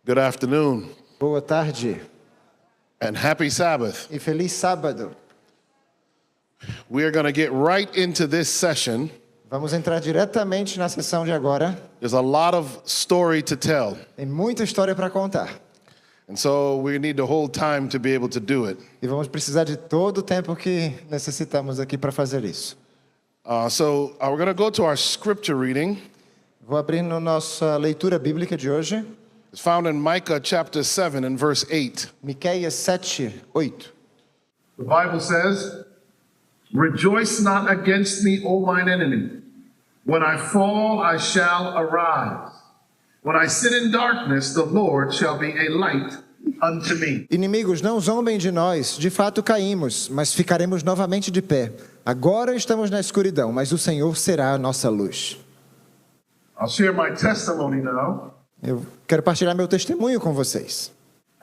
Good afternoon Boa tarde and happy Sabbath. e feliz sábado. We are going to get right into this session. Vamos entrar diretamente na sessão de agora. There's a lot of story to tell, Tem muita história para contar. and so we need the whole time to be able to do it. E vamos precisar de todo o tempo que necessitamos aqui para fazer isso. We're going to go to our scripture reading. Vou abrir na nossa leitura bíblica de hoje, It's found in Micah chapter 7 and verse 8. Miqueias 7:8. The Bible says, "Rejoice not against me, O mine enemy. When I fall, I shall arise. When I sit in darkness, the Lord shall be a light unto me." Inimigos, não zombem de nós. De fato caímos, mas ficaremos novamente de pé. Agora estamos na escuridão, mas o Senhor será a nossa luz. I'll share my testimony now, Eu quero partilhar meu testemunho com vocês.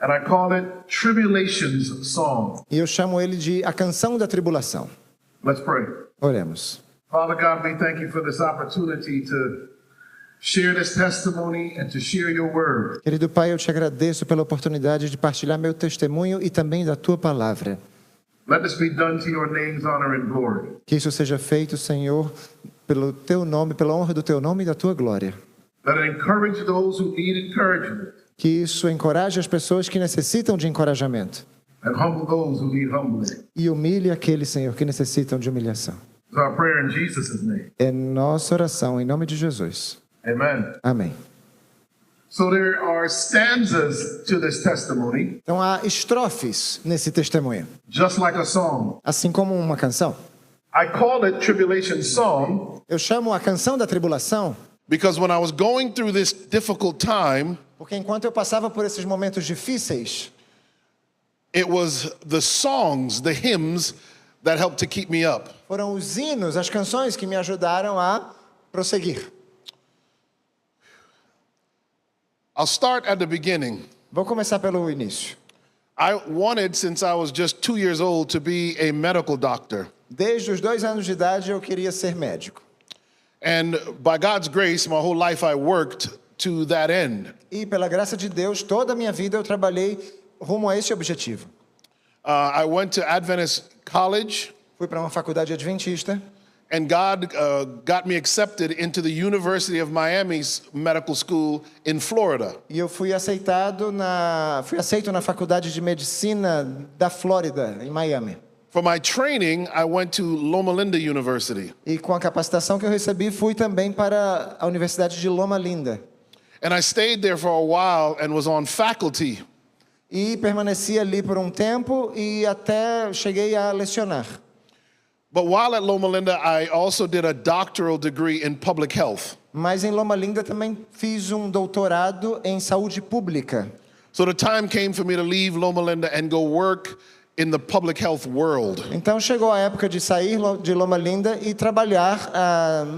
and I call it Tribulation's Song. E eu chamo ele de A Canção da Tribulação. Let's pray. Oremos. Father God, we thank you for this opportunity to share this testimony and to share your word. Querido Pai, eu te agradeço pela oportunidade de partilhar meu testemunho e também da Tua Palavra. Let this be done to your name's honor and glory. Que isso seja feito, Senhor, pelo Teu nome, pela honra do Teu nome e da Tua glória. Let it encourage those who need encouragement Que isso encoraje as pessoas que necessitam de encorajamento. and humble those who need humbling. E humilhe aqueles, Senhor, que necessitam de humilhação. It's our prayer in Jesus' name. É nossa oração, em nome de Jesus. Amen. Amém. So there are stanzas to this testimony, Então há estrofes nesse testemunho, just like a song. assim como uma canção. I call it Tribulation Song Eu chamo a Canção da Tribulação Because when I was going through this difficult time, porque enquanto eu passava por esses momentos difíceis, it was the songs, the hymns that helped to keep me up. foram os hinos, as canções que me ajudaram a prosseguir. I'll start at the beginning. Vou começar pelo início. I wanted, since I was just 2 years old, to be a medical doctor. Desde os 2 anos de idade eu queria ser médico. And by God's grace, my whole life I worked to that end. E pela graça de Deus, toda a minha vida eu trabalhei rumo a esse objetivo. I went to Adventist college, Fui para uma faculdade adventista and God got me accepted into the University of Miami's medical school in Florida. e eu fui aceito na faculdade de medicina da Flórida, em Miami. For my training, I went to Loma Linda University. E com a capacitação que eu recebi, fui também para a Universidade de Loma Linda. And I stayed there for a while and was on faculty. E permaneci ali por um tempo e até cheguei a lecionar. But while at Loma Linda, I also did a doctoral degree in public health. Mas em Loma Linda também fiz um doutorado em saúde pública. So the time came for me to leave Loma Linda and go work in the public health world. Então chegou a época de sair de Loma Linda e trabalhar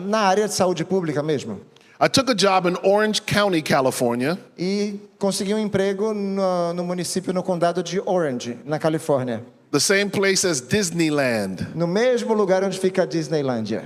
na área de saúde pública mesmo. I took a job in Orange County, California, E consegui um emprego no município, no condado de Orange, na Califórnia. the same place as Disneyland. No mesmo lugar onde fica a Disneylândia.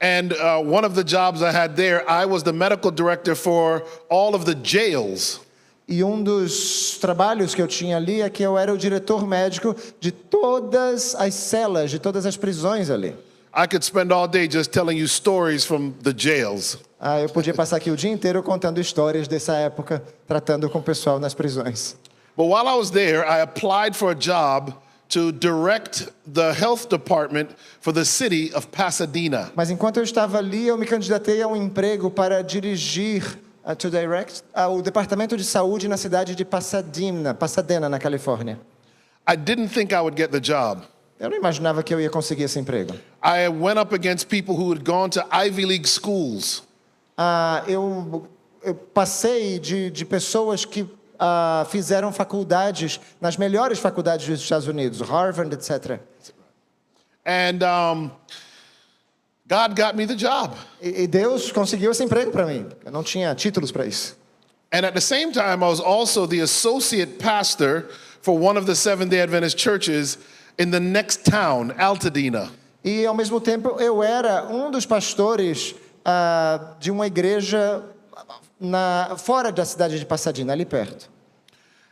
And one of the jobs I had there, I was the medical director for all of the jails. E um dos trabalhos que eu tinha ali é que eu era o diretor médico de todas as celas, de todas as prisões ali. I could spend all day just telling you stories from the jails. Eu podia passar aqui o dia inteiro contando histórias dessa época, tratando com o pessoal nas prisões. But while I was there, I applied for a job to direct the health department for the city of Pasadena. Mas enquanto eu estava ali, eu me candidatei a um emprego para dirigir, o departamento de saúde na cidade de Pasadena, na Califórnia. I didn't think I would get the job. Eu não imaginava que eu ia conseguir esse emprego. I went up against people who had gone to Ivy League schools. Eu passei de pessoas que fizeram faculdades, nas melhores faculdades dos Estados Unidos, Harvard, etc. And God got me the job. E Deus conseguiu esse emprego para mim. Eu não tinha títulos para isso. And at the same time, I was also the associate pastor for one of the Seventh-day Adventist churches in the next town, Altadena. E ao mesmo tempo eu era um dos pastores de uma igreja fora da cidade de Pasadena, ali perto.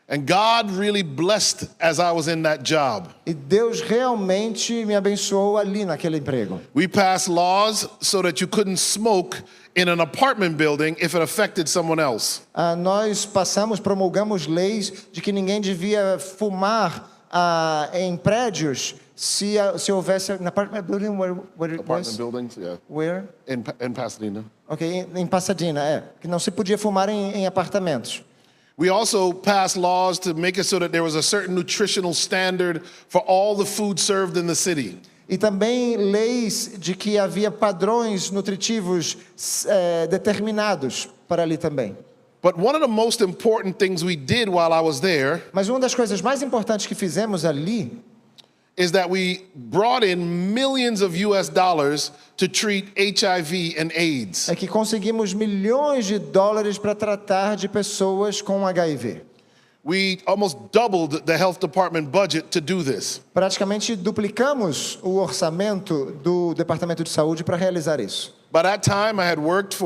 And God really blessed as I was in that job. E Deus realmente me abençoou ali naquele emprego. We passed laws so that you couldn't smoke in an apartment building if it affected someone else. Nós promulgamos leis de que ninguém devia fumar em prédios se houvesse... Na apartment building, where it Apartment was? buildings, yeah. Where? In Pasadena. Ok, em Pasadena, que não se podia fumar em apartamentos. We also passed laws to make it so that there was a certain nutritional standard for all the food served in the city. E também leis de que havia padrões nutritivos determinados para ali também. But one of the most important things we did while I was there Mas uma das coisas mais importantes que fizemos ali is that we brought in millions of US dollars to treat HIV and AIDS. é que conseguimos milhões de dólares para tratar de pessoas com HIV. We almost doubled the health department budget to do this. Praticamente duplicamos o orçamento do Departamento de Saúde para realizar isso. By that time, I had worked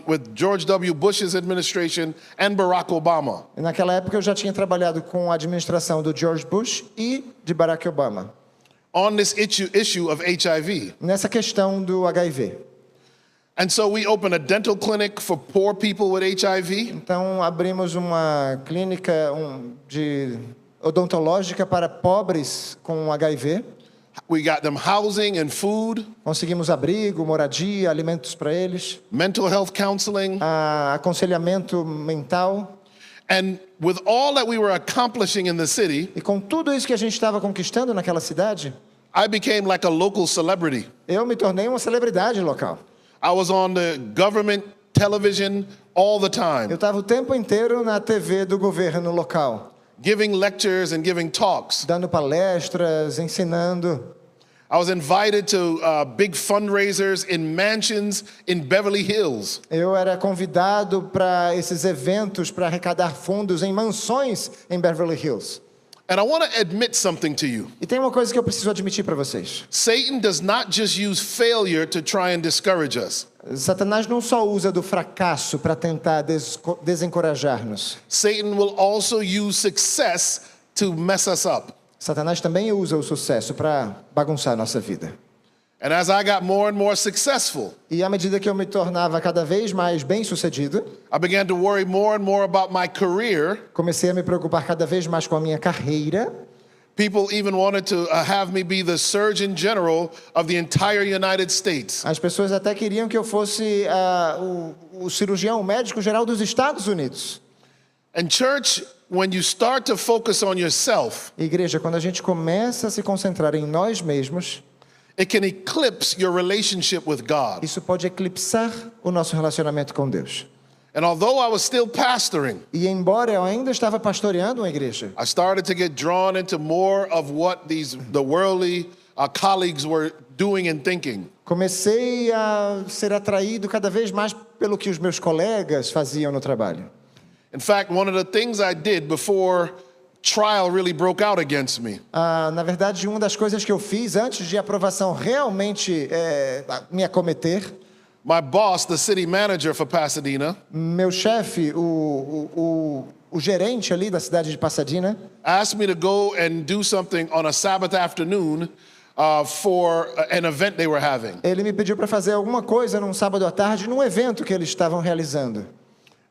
with George W. Bush's administration and Barack Obama. E naquela época eu já tinha trabalhado com a administração do George Bush e de Barack Obama On this issue of HIV. nessa questão do HIV. And so we opened a dental clinic for poor people with HIV. Então abrimos uma clínica odontológica para pobres com HIV. We got them housing and food, Conseguimos abrigo, moradia, alimentos para eles, mental health counseling. aconselhamento mental. And with all that we were accomplishing in the city, E com tudo isso que a gente estava conquistando naquela cidade, I became like a local celebrity. eu me tornei uma celebridade local. I was on the government television all the Eu time, estava o tempo inteiro na TV do governo local, giving lectures and giving talks. dando palestras, ensinando. I was invited to big fundraisers in mansions in Beverly Hills. Eu era convidado para esses eventos para arrecadar fundos em mansões em Beverly Hills. And I want to admit something to you. E tem uma coisa que eu preciso admitir para vocês. Satan does not just use failure to try and discourage us. Satanás não só usa do fracasso para tentar desencorajar-nos. Satan will also use success to mess us up. Satanás também usa o sucesso para bagunçar a nossa vida. And as I got more and more successful, E à medida que eu me tornava cada vez mais bem-sucedido, I began to worry more and more about my career. comecei a me preocupar cada vez mais com a minha carreira. People even wanted to have me be the Surgeon General of the entire United States. As pessoas até queriam que eu fosse o cirurgião, o médico geral dos Estados Unidos. And church, when you start to focus on yourself, Igreja, quando a gente começa a se concentrar em nós mesmos, it can eclipse your relationship with God. isso pode eclipsar o nosso relacionamento com Deus. And although I was still pastoring, E embora eu ainda estava pastoreando uma igreja, I started to get drawn into more of what the worldly colleagues were doing and thinking. comecei a ser atraído cada vez mais pelo que os meus colegas faziam no trabalho. In fact, one of the things I did before trial really broke out against me, Na verdade, uma das coisas que eu fiz antes de a aprovação realmente me acometer, my boss, the city manager for Pasadena, meu chefe, o gerente ali da cidade de Pasadena, asked me to go and do something on a Sabbath afternoon for an event they were having. ele me pediu para fazer alguma coisa num sábado à tarde, num evento que eles estavam realizando.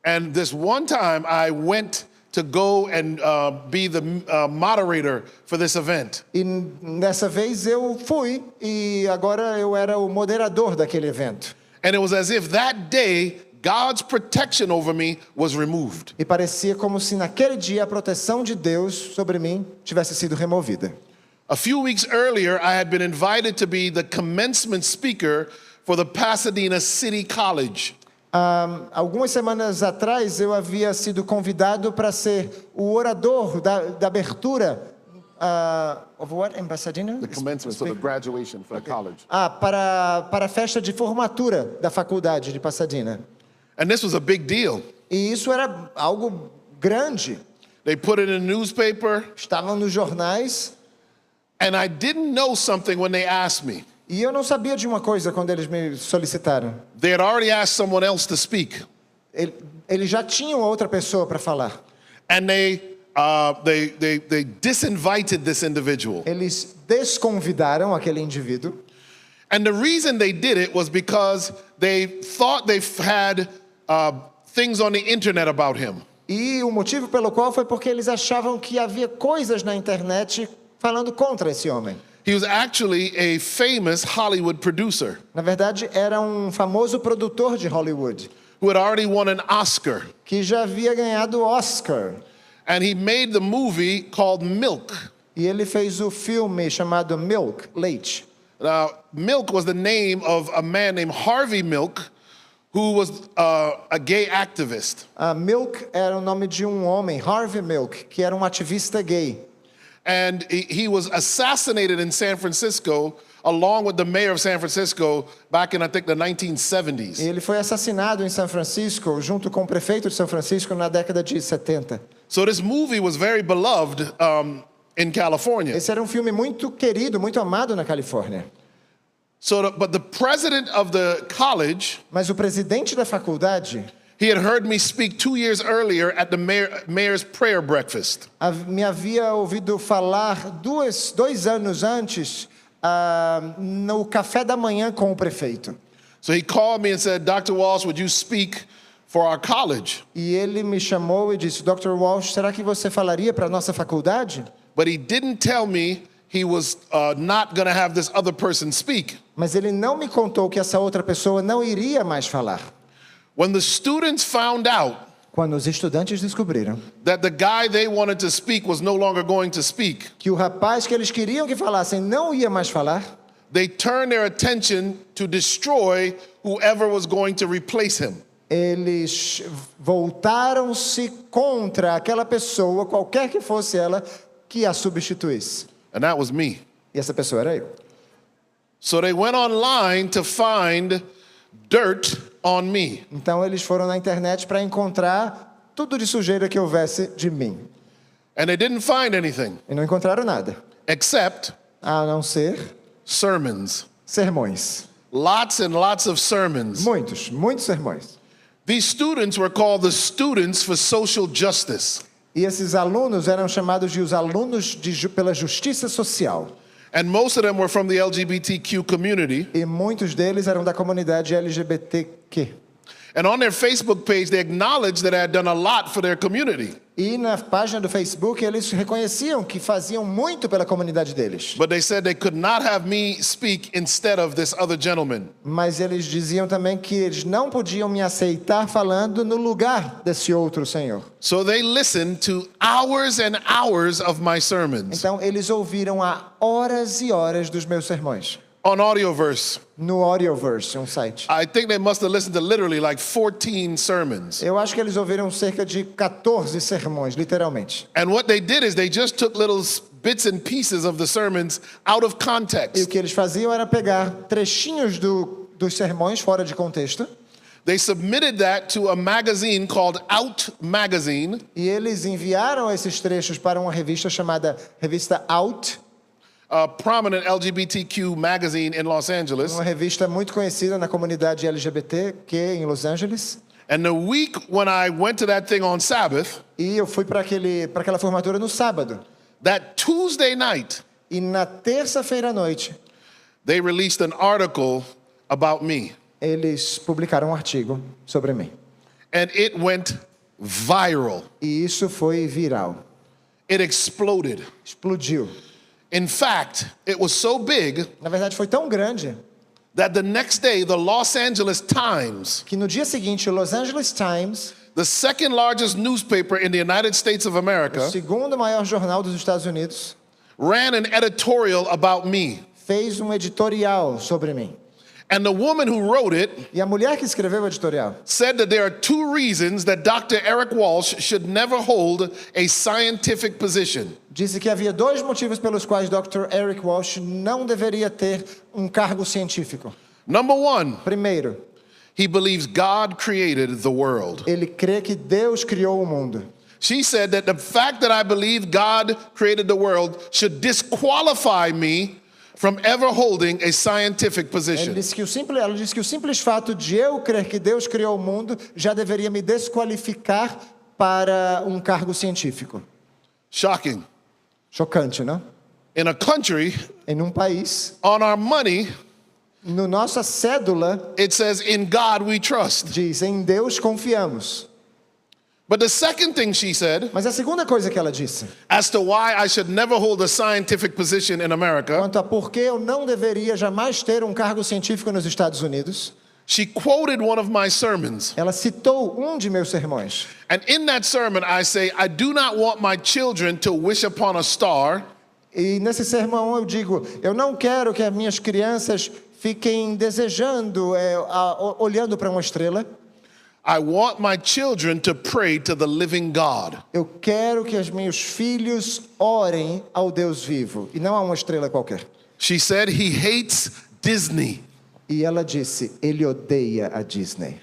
And this one time I went to go and be the moderator for this event. E dessa vez eu fui e agora eu era o moderador daquele evento. And it was as if that day God's protection over me was removed. E parecia como se naquele dia a proteção de Deus sobre mim tivesse sido removida. A few weeks earlier, I had been invited to be the commencement speaker for the Pasadena City College. Algumas semanas atrás eu havia sido convidado para ser o orador da abertura of what in Pasadena? The commencement, so the graduation for the college. Para a festa de formatura da faculdade de Pasadena. And this was a big deal. E isso era algo grande. They put it in the newspaper, Estavam nos jornais and I didn't know something when they asked me. e eu não sabia de uma coisa quando eles me solicitaram. They had already asked someone else to speak. Eles já tinham outra pessoa para falar. And they disinvited this individual. Eles desconvidaram aquele indivíduo. And the reason they did it was because they thought they had things on the internet about him. E o motivo pelo qual foi porque eles achavam que havia coisas na internet falando contra esse homem. He was actually a famous Hollywood producer Na verdade, era um famoso produtor de Hollywood, who had already won an Oscar. que já havia ganhado Oscar. And he made the movie called Milk. E ele fez o filme chamado Milk, Leite. Now, Milk was the name of a man named Harvey Milk, who was a gay activist. Milk era o nome de um homem, Harvey Milk, que era um ativista gay. And he was assassinated in San Francisco along with the mayor of San Francisco back in, I think, the 1970s. E ele foi assassinado em São Francisco, junto com o prefeito de São Francisco, na década de 70. So this movie was very beloved in California. Esse era um filme muito querido, muito amado na Califórnia. But the president of the college, Mas o presidente da faculdade he had heard me speak 2 years earlier at the mayor's prayer breakfast. me havia ouvido falar 2 anos antes no café da manhã com o prefeito. So he called me and said, Dr. Walsh, would you speak for our college? E ele me chamou e disse, Dr. Walsh, será que você falaria para a nossa faculdade? But he didn't tell me he was not going to have this other person speak. Mas ele não me contou que essa outra pessoa não iria mais falar. When the students found out Quando os estudantes descobriram that the guy they wanted to speak was no longer going to speak, que o rapaz que eles queriam que falassem não ia mais falar, they turned their attention to destroy whoever was going to replace him. eles voltaram-se contra aquela pessoa, qualquer que fosse ela, que a substituísse. And that was me. E essa pessoa era eu. So they went online to find dirt on me. Então eles foram na internet para encontrar tudo de sujeira que houvesse de mim. And they didn't find anything E não encontraram nada, except a não ser sermons. sermões. Lots and lots of sermons. Muitos sermões. These students were called the Students for Social Justice. E esses alunos eram chamados de os alunos pela justiça social. And most of them were from the LGBTQ community. E muitos deles eram da comunidade LGBTQ. And on their Facebook page, they acknowledged that I had done a lot for their community. E na página do Facebook eles reconheciam que faziam muito pela comunidade deles. But they said they could not have me speak instead of this other gentleman. Mas eles diziam também que eles não podiam me aceitar falando no lugar desse outro senhor. So they listened to hours and hours of my sermons Então eles ouviram há horas e horas dos meus sermões. on Audioverse. No Audioverse, um site. I think they must have listened to literally like 14 sermons. Eu acho que eles ouviram cerca de 14 sermões, literalmente. And what they did is they just took little bits and pieces of the sermons out of E o context. que eles faziam era pegar trechinhos dos sermões fora de contexto. They submitted that to a magazine called Out Magazine. E eles enviaram esses trechos para uma revista chamada Revista Out, A prominent LGBTQ magazine in Los Angeles. uma revista muito conhecida na comunidade LGBTQ em Los Angeles. And the week when I went to that thing on Sabbath, E eu fui para aquela formatura no sábado. that Tuesday night, E na terça-feira à noite, they released an article about me. eles publicaram um artigo sobre mim. And it went viral. E isso foi viral. It exploded. Explodiu. In fact, it was so big Na verdade, foi tão grande that the next day, the Los Angeles Times, que no dia seguinte, o Los Angeles Times, the second largest newspaper in the United States of o America, segundo maior jornal dos Estados Unidos, ran an editorial about me. fez um editorial sobre mim. And the woman who wrote it E a mulher que escreveu o editorial said that there are 2 reasons that Dr. Eric Walsh should never hold a scientific position. disse que havia 2 motivos pelos quais Dr. Eric Walsh não deveria ter um cargo científico. Number 1, Primeiro, he believes God created the world. ele crê que Deus criou o mundo. She said that the fact that I believe God created the world should disqualify me from ever holding a scientific position. Ela disse que o simples fato de eu crer que Deus criou o mundo já deveria me desqualificar para um cargo científico. Shocking. Chocante, não? In a country, Em um país, on our money, no nossa cédula it says, in God we trust. diz: em Deus confiamos. But the second thing she said, Mas a segunda coisa que ela disse, as to why I should never hold a scientific position in America, quanto a por que eu não deveria jamais ter um cargo científico nos Estados Unidos, she quoted one of my sermons. ela citou um de meus sermões. And in that sermon, I say, I do not want my children to wish upon a star, E nesse sermão eu digo: eu não quero que as minhas crianças fiquem desejando, olhando para uma estrela. I want my children to pray to the living God. Eu quero que os meus filhos orem ao Deus vivo e não a uma estrela qualquer. She said he hates Disney. E ela disse: ele odeia a Disney.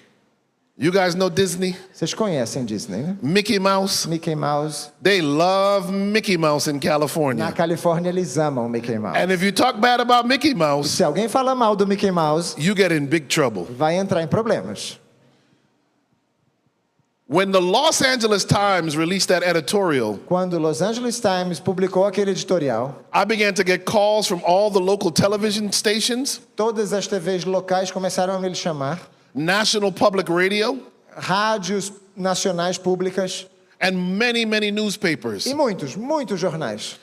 You guys know Disney? Vocês conhecem Disney, né? Mickey Mouse? Mickey Mouse. They love Mickey Mouse in Na California. Califórnia eles amam Mickey Mouse. And if you talk bad about Mickey Mouse, Se alguém fala mal do Mickey Mouse, you get in big trouble. vai entrar em problemas. When the Los Angeles Times released that editorial, Quando o Los Angeles Times publicou aquele editorial, I began to get calls from all the local television stations, todas as TVs locais começaram a me chamar, National Public Radio, rádios nacionais públicas and many, many newspapers. e muitos jornais.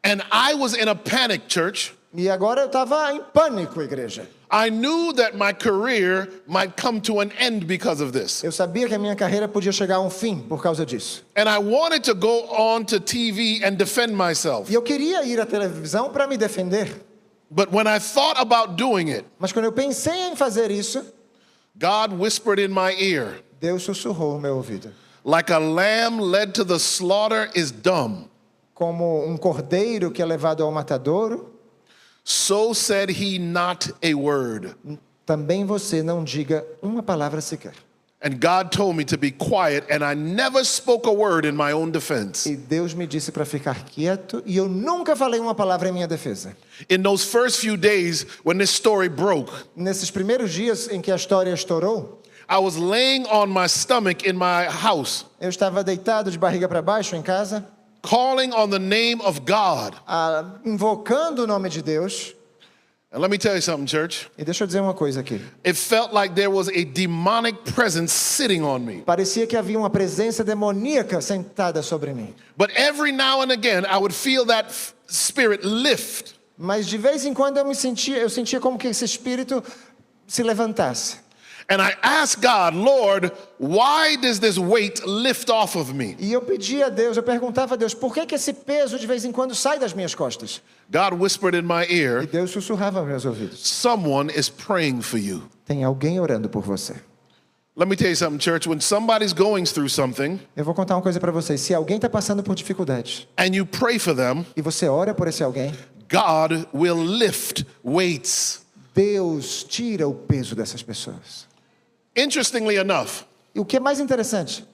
And I was in a panic, church. E agora eu estava em pânico, igreja. I knew that my career might come to an end because of this. Eu sabia que a minha carreira podia chegar a um fim por causa disso. And I wanted to go on to TV and defend myself. E eu queria ir à televisão para me defender. But when I thought about doing it, Mas quando eu pensei em fazer isso, God whispered in my ear, Deus sussurrou no meu ouvido. like a lamb led to the slaughter is dumb, Como um cordeiro que é levado ao matadouro, so said he not a word. também você não diga uma palavra sequer. And God told me to be quiet, and I never spoke a word in my own defense. E Deus me disse para ficar quieto e eu nunca falei uma palavra em minha defesa. In those first few days when this story broke, Nesses primeiros dias em que a história estourou, I was laying on my stomach in my house, eu estava deitado de barriga para baixo em casa, calling on the name of God. invocando o nome de Deus. And let me tell you something, church. E deixa eu dizer uma coisa aqui. It felt like there was a demonic presence sitting on me. Parecia que havia uma presença demoníaca sentada sobre mim. But every now and again, I would feel that spirit lift. Mas de vez em quando eu sentia como que esse espírito se levantasse. And I asked God, Lord, why does this weight lift off of me? E eu pedia a Deus, eu perguntava a Deus, por que esse peso de vez em quando sai das minhas costas? God whispered in my E ear, Deus sussurrava aos meus ouvidos. someone is praying for you. Tem alguém orando por você. Let me tell you something, church. When somebody's going through something Eu vou contar uma coisa para vocês. Se alguém está passando por dificuldades and you pray for them, e você ora por esse alguém, God will lift weights. Deus tira o peso dessas pessoas. Interestingly enough, E o que é mais interessante,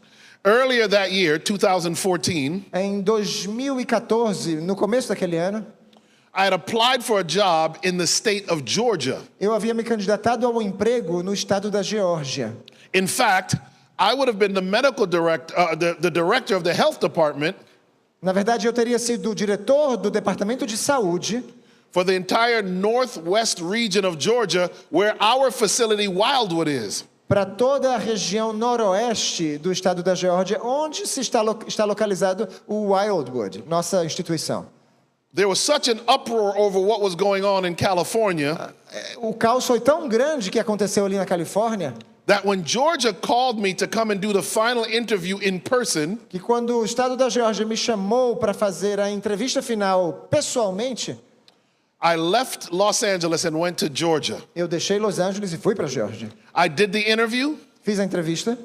earlier that year, 2014, em 2014, no começo daquele ano, I had applied for a job in the state of Georgia. eu havia me candidatado ao emprego no estado da Geórgia. In fact, I would have been the medical director, the director of the health department Na verdade, eu teria sido o diretor do departamento de saúde for the entire northwest region of Georgia, where our facility Wildwood is. para toda a região noroeste do estado da Geórgia, onde está localizado o Wildwood, nossa instituição. There was such an uproar over what was going on in California O caos foi tão grande que aconteceu ali na Califórnia, that when Georgia called me to come and do the final interview in person, que quando o estado da Geórgia me chamou para fazer a entrevista final pessoalmente, I left Los Angeles and went to Georgia. eu deixei Los Angeles e fui para a Geórgia. I did the interview, Fiz a entrevista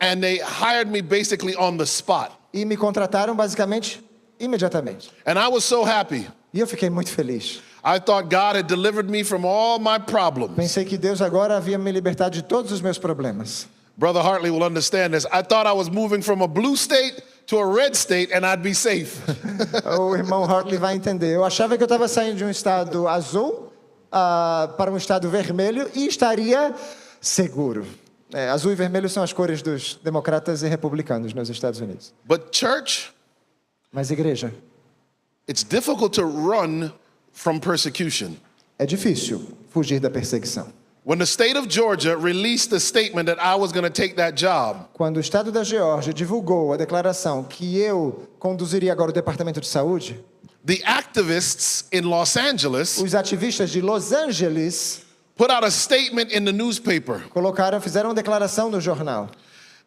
and they hired me basically on the spot. e me contrataram basicamente imediatamente. And I was so happy. E eu fiquei muito feliz. I thought God had delivered me from all my problems. Pensei que Deus agora havia me libertado de todos os meus problemas. Brother Hartley will understand this. I thought I was moving from a blue state to a red state and I'd be safe. O irmão Hartley vai entender. Eu achava que eu estava saindo de um estado azul para um estado vermelho e estaria seguro. Azul e vermelho são as cores dos democratas e republicanos nos Estados Unidos. But church, Mas igreja, it's difficult to run from persecution. é difícil fugir da perseguição. When the state of Georgia released the statement that I was going to take that job, Quando o estado da Geórgia divulgou a declaração que eu conduziria agora o departamento de saúde, the activists in Los Angeles os ativistas de Los Angeles put out a statement in the newspaper. fizeram uma declaração no jornal.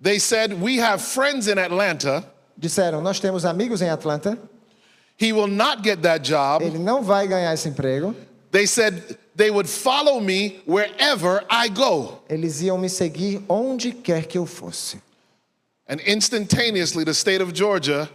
They said, "We have friends in Atlanta. Disseram, nós temos amigos em Atlanta, He will not get that job." ele não vai ganhar esse emprego. They said they would follow me wherever I go. Eles iam me seguir onde quer que eu fosse. And instantaneously, the state of Georgia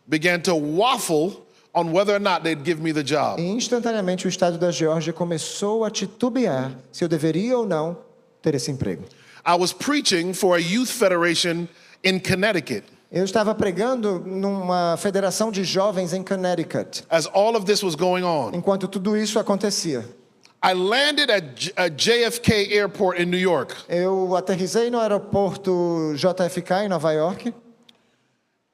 began to waffle on whether or not they'd give me the job. E instantaneamente o estado da Geórgia começou a titubear se eu deveria ou não ter esse emprego. I was preaching for a youth federation in Connecticut Eu estava pregando numa federação de jovens em Connecticut, as all of this was going on. enquanto tudo isso acontecia. I landed at JFK Airport in New York. Eu aterrissei no aeroporto JFK em Nova York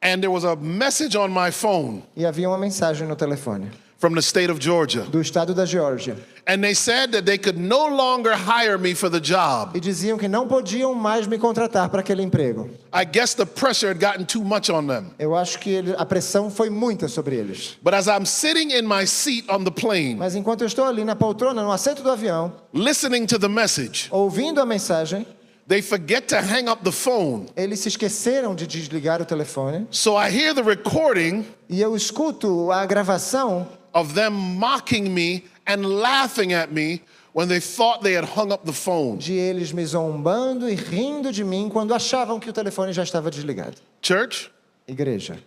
And there was a message on my phone e havia uma mensagem no telefone from the state of Georgia. do estado da Geórgia. And they said that they could no longer hire me for the job. E diziam que não podiam mais me contratar para aquele emprego. I guess the pressure had gotten too much on them. Eu acho que a pressão foi muita sobre eles. But as I'm sitting in my seat on the plane, Mas enquanto eu estou ali na poltrona, no assento do avião, listening to the message, ouvindo a mensagem, they forget to hang up the phone. eles se esqueceram de desligar o telefone. So I hear the recording E eu escuto a gravação of them mocking me and laughing at me when they thought they had hung up the phone. de eles me zombando e rindo de mim quando achavam que o telefone já estava desligado. Church, Igreja,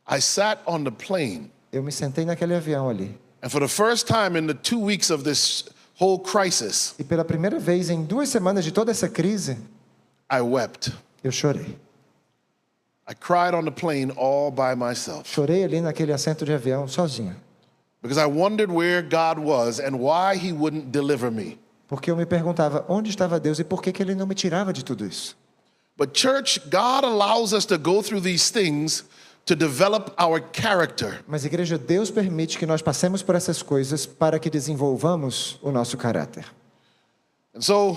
I sat on the plane, eu me sentei naquele avião ali. and for the first time in the 2 weeks of this whole crisis, E pela primeira vez em 2 semanas de toda essa crise, I wept. eu chorei. I cried on the plane all by myself Chorei ali naquele assento de avião sozinho. because I wondered where God was and why He wouldn't deliver me. Porque eu me perguntava onde estava Deus e por que Ele não me tirava de tudo isso. But, church, God allows us to go through these things to develop our character. Mas, igreja, Deus permite que nós passemos por essas coisas para que desenvolvamos o nosso caráter. And so,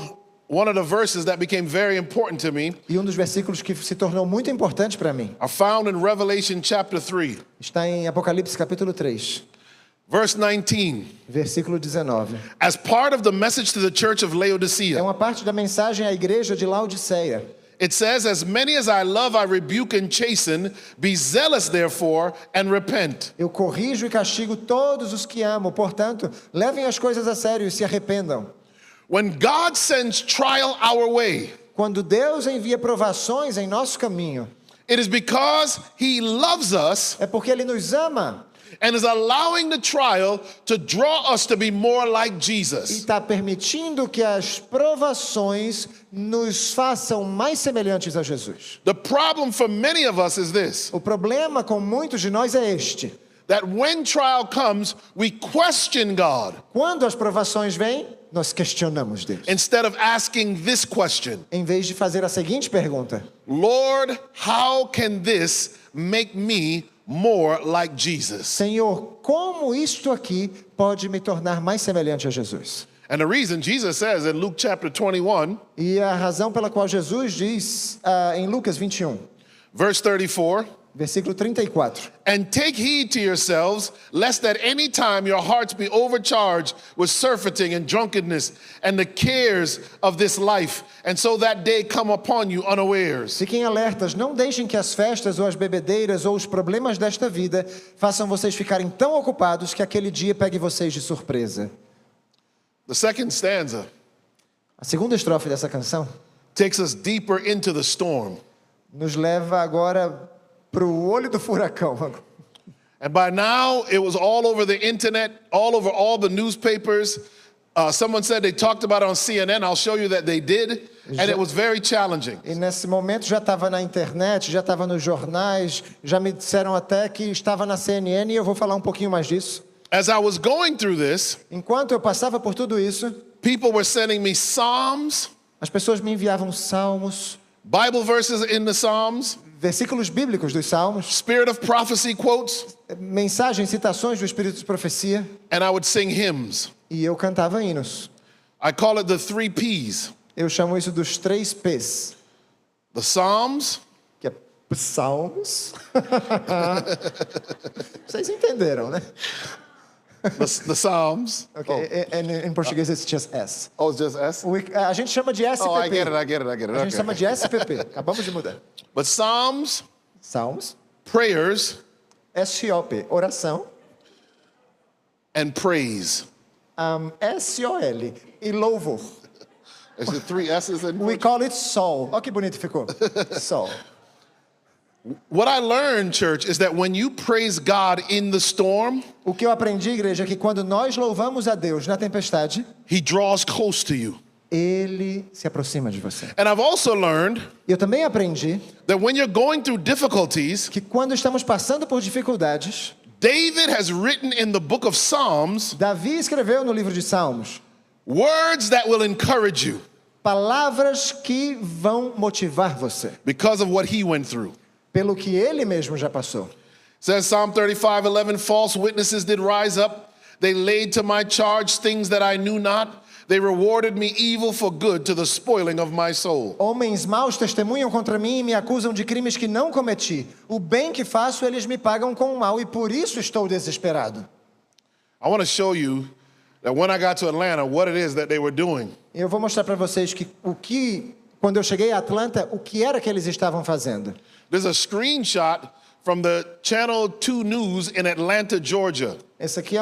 one of the verses that became very important to me E um dos versículos que se tornou muito importante para mim are found in Revelation chapter 3, está em Apocalipse capítulo 3, verse 19. versículo 19. As part of the message to the church of É Laodicea, uma parte da mensagem à igreja de Laodiceia. it says, "As many as I love, I rebuke and chasten. Be zealous, therefore, and repent." Eu corrijo e castigo todos os que amo, portanto, levem as coisas a sério e se arrependam. When God sends trial our way, Quando Deus envia provações em nosso caminho, it is because He loves us é porque Ele nos ama and is allowing the trial to draw us to be more like e Jesus. está permitindo que as provações nos façam mais semelhantes a Jesus. The problem for many of us is this, O problema com muitos de nós é este. that when trial comes, we question God Quando as provações vêm, nós questionamos Deus. instead of asking this question, Em vez de fazer a seguinte pergunta: Lord, how can this make me more like Jesus? Senhor, como isto aqui pode me tornar mais semelhante a Jesus? And the reason Jesus says in Luke chapter 21, E a razão pela qual Jesus diz em Lucas 21, verse 34, versículo 34: and take heed to yourselves, lest at any time your hearts be overcharged with surfeiting and drunkenness and the cares of this life, and so that day come upon you unawares. Fiquem alertas, não deixem que as festas ou as bebedeiras ou os problemas desta vida façam vocês ficarem tão ocupados que aquele dia pegue vocês de surpresa. The second stanza A segunda estrofe dessa canção takes us deeper into the storm. nos leva agora para o olho do furacão. And by now, it was all over the internet, all over all the newspapers. Someone said they talked about it on CNN. I'll show you that they did, and it was very challenging. E nesse momento já estava na internet, já estava nos jornais, já me disseram até que estava na CNN e eu vou falar um pouquinho mais disso. As I was going through this, Enquanto eu passava por tudo isso, people were sending me Psalms, as pessoas me enviavam salmos, Bible verses in the Psalms, versículos bíblicos dos salmos, Spirit of Prophecy quotes, mensagens, citações do Espírito de Profecia, and I would sing hymns. e eu cantava hinos. I call it the 3 Ps. Eu chamo isso dos 3 P's, The Psalms, que é salmos. Vocês entenderam, né? the Psalms. Okay. Em português it's just S. Oh, it's just S? A gente chama de SPP. Oh, I get it. A gente chama de SPP. Acabamos de mudar. But Psalms, Salmos, prayers, SOP, oração, and praise. SOL e louvor. Is it 3 S's in We call it sol. Olha que bonito ficou. Sol. What I learned, church, is that when you praise God in the storm, O que eu aprendi, igreja, é que quando nós louvamos a Deus na tempestade, He draws close to you. Ele se aproxima de você. And I've also learned E eu também aprendi that when you're going through difficulties, que quando estamos passando por dificuldades, David has written in the book of Psalms Davi escreveu no livro de Salmos words that will encourage you palavras que vão motivar você, because of what he went through. pelo que ele mesmo já passou. It says Psalm 35:11, false witnesses did rise up. They laid to my charge things that I knew not. They rewarded me evil for good to the spoiling of my soul. Homens maus testemunham contra mim e me acusam de crimes que não cometi. O bem que faço, eles me pagam com o mal e por isso estou desesperado. I want to show you that when I got to Atlanta, what it is that they were doing. Eu vou mostrar para vocês quando eu cheguei a Atlanta, o que era que eles estavam fazendo. There's a screenshot from the Channel 2 News in Atlanta, Georgia. Esse aqui é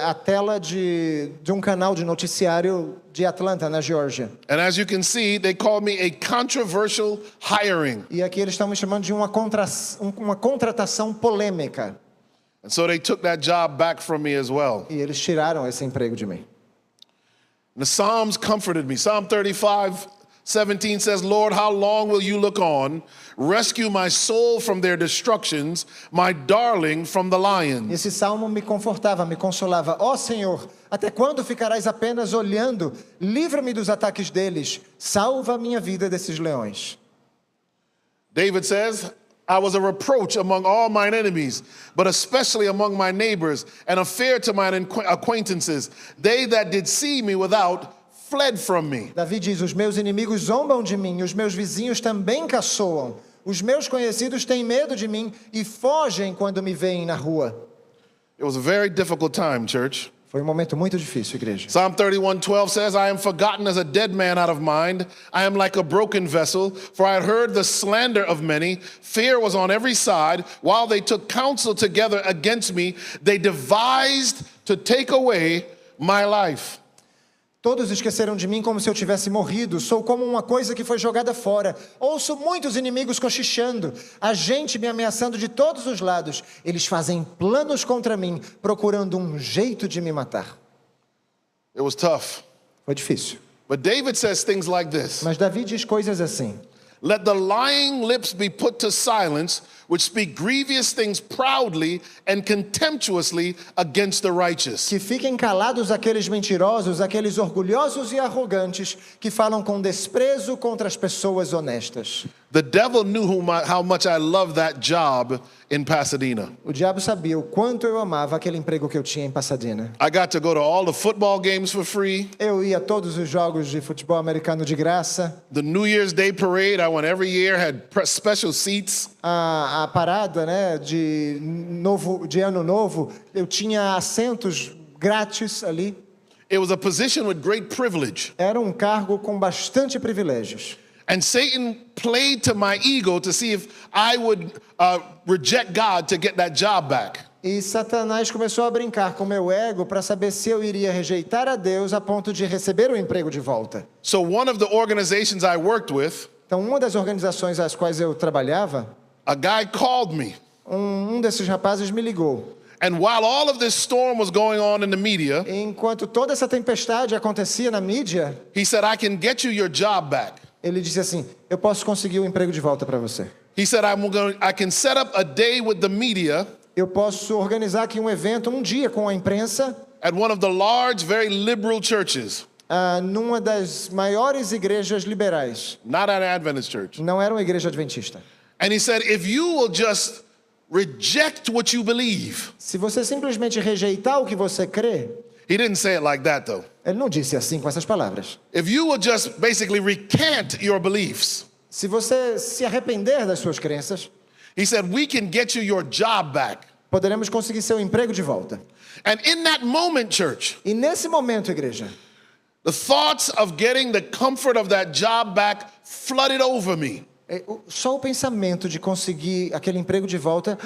a tela de um canal de noticiário de Atlanta, na Geórgia. And as you can see, they called me a controversial hiring. E aqui eles estão me chamando de uma contratação polêmica. And so they took that job back from me as well. E eles tiraram esse emprego de mim. And the Psalms comforted me. Psalm 35:17 says, Lord, how long will you look on? Rescue my soul from their destructions, my darling from the lions. Esse salmo me confortava, me consolava. Ó Senhor, até quando ficarás apenas olhando? Livra-me dos ataques deles. Salva a minha vida desses leões. David says, I was a reproach among all mine enemies, but especially among my neighbors, and a fear to mine acquaintances. They that did see me without fled from me. Davi diz, os meus inimigos zombam de mim, os meus vizinhos também caçoam. Os meus conhecidos têm medo de mim e fogem quando me veem na rua. It was a very difficult time, church. Foi um momento muito difícil, igreja. Psalm 31:12 says, I am forgotten as a dead man out of mind. I am like a broken vessel, for I had heard the slander of many. Fear was on every side. While they took counsel together against me, they devised to take away my life. Todos esqueceram de mim como se eu tivesse morrido. Sou como uma coisa que foi jogada fora. Ouço muitos inimigos cochichando. A gente me ameaçando de todos os lados. Eles fazem planos contra mim, procurando um jeito de me matar. It was tough. Foi difícil. But David says things like this. Mas Davi diz coisas assim. Let the lying lips be put to silence, which speak grievous things proudly and contemptuously against the righteous. Que fiquem calados aqueles mentirosos, aqueles orgulhosos e arrogantes que falam com desprezo contra as pessoas honestas. The devil knew how much I loved that job in Pasadena. O diabo sabia o quanto eu amava aquele emprego que eu tinha em Pasadena. I got to go to all the football games for free. Eu ia a todos os jogos de futebol americano de graça. The New Year's Day parade, I went every year, had special seats. A parada, né, de ano novo, eu tinha assentos grátis ali. It was a position with great privilege. Era um cargo com bastante privilégios. And Satan played to my ego to see if I would reject God to get that job back. E Satanás começou a brincar com meu ego para saber se eu iria rejeitar a Deus a ponto de receber o emprego de volta. So one of the organizations I worked with, Então, uma das organizações às quais eu trabalhava, a guy called me um desses rapazes me ligou. And while all of this storm was going on in the media, Enquanto toda essa tempestade acontecia na mídia, he said, I can get you your job back. ele disse assim: eu posso conseguir o emprego de volta para você. He said, I can set up a day with the media Eu posso organizar aqui um evento, um dia com a imprensa, at one of the large, very liberal churches, numa das maiores igrejas liberais. not an Adventist church. Não era uma igreja adventista. And he said, if you will just reject what you believe. Se você simplesmente rejeitar o que você crê, He didn't say it like that, though. ele não disse assim com essas palavras. If you will just basically recant your beliefs, Se você se arrepender das suas crenças, he said, we can get you your job back. poderemos conseguir seu emprego de volta. And in that moment, church, E nesse momento, igreja, the thoughts of getting the comfort of that job back flooded over me. só o pensamento de conseguir aquele emprego de volta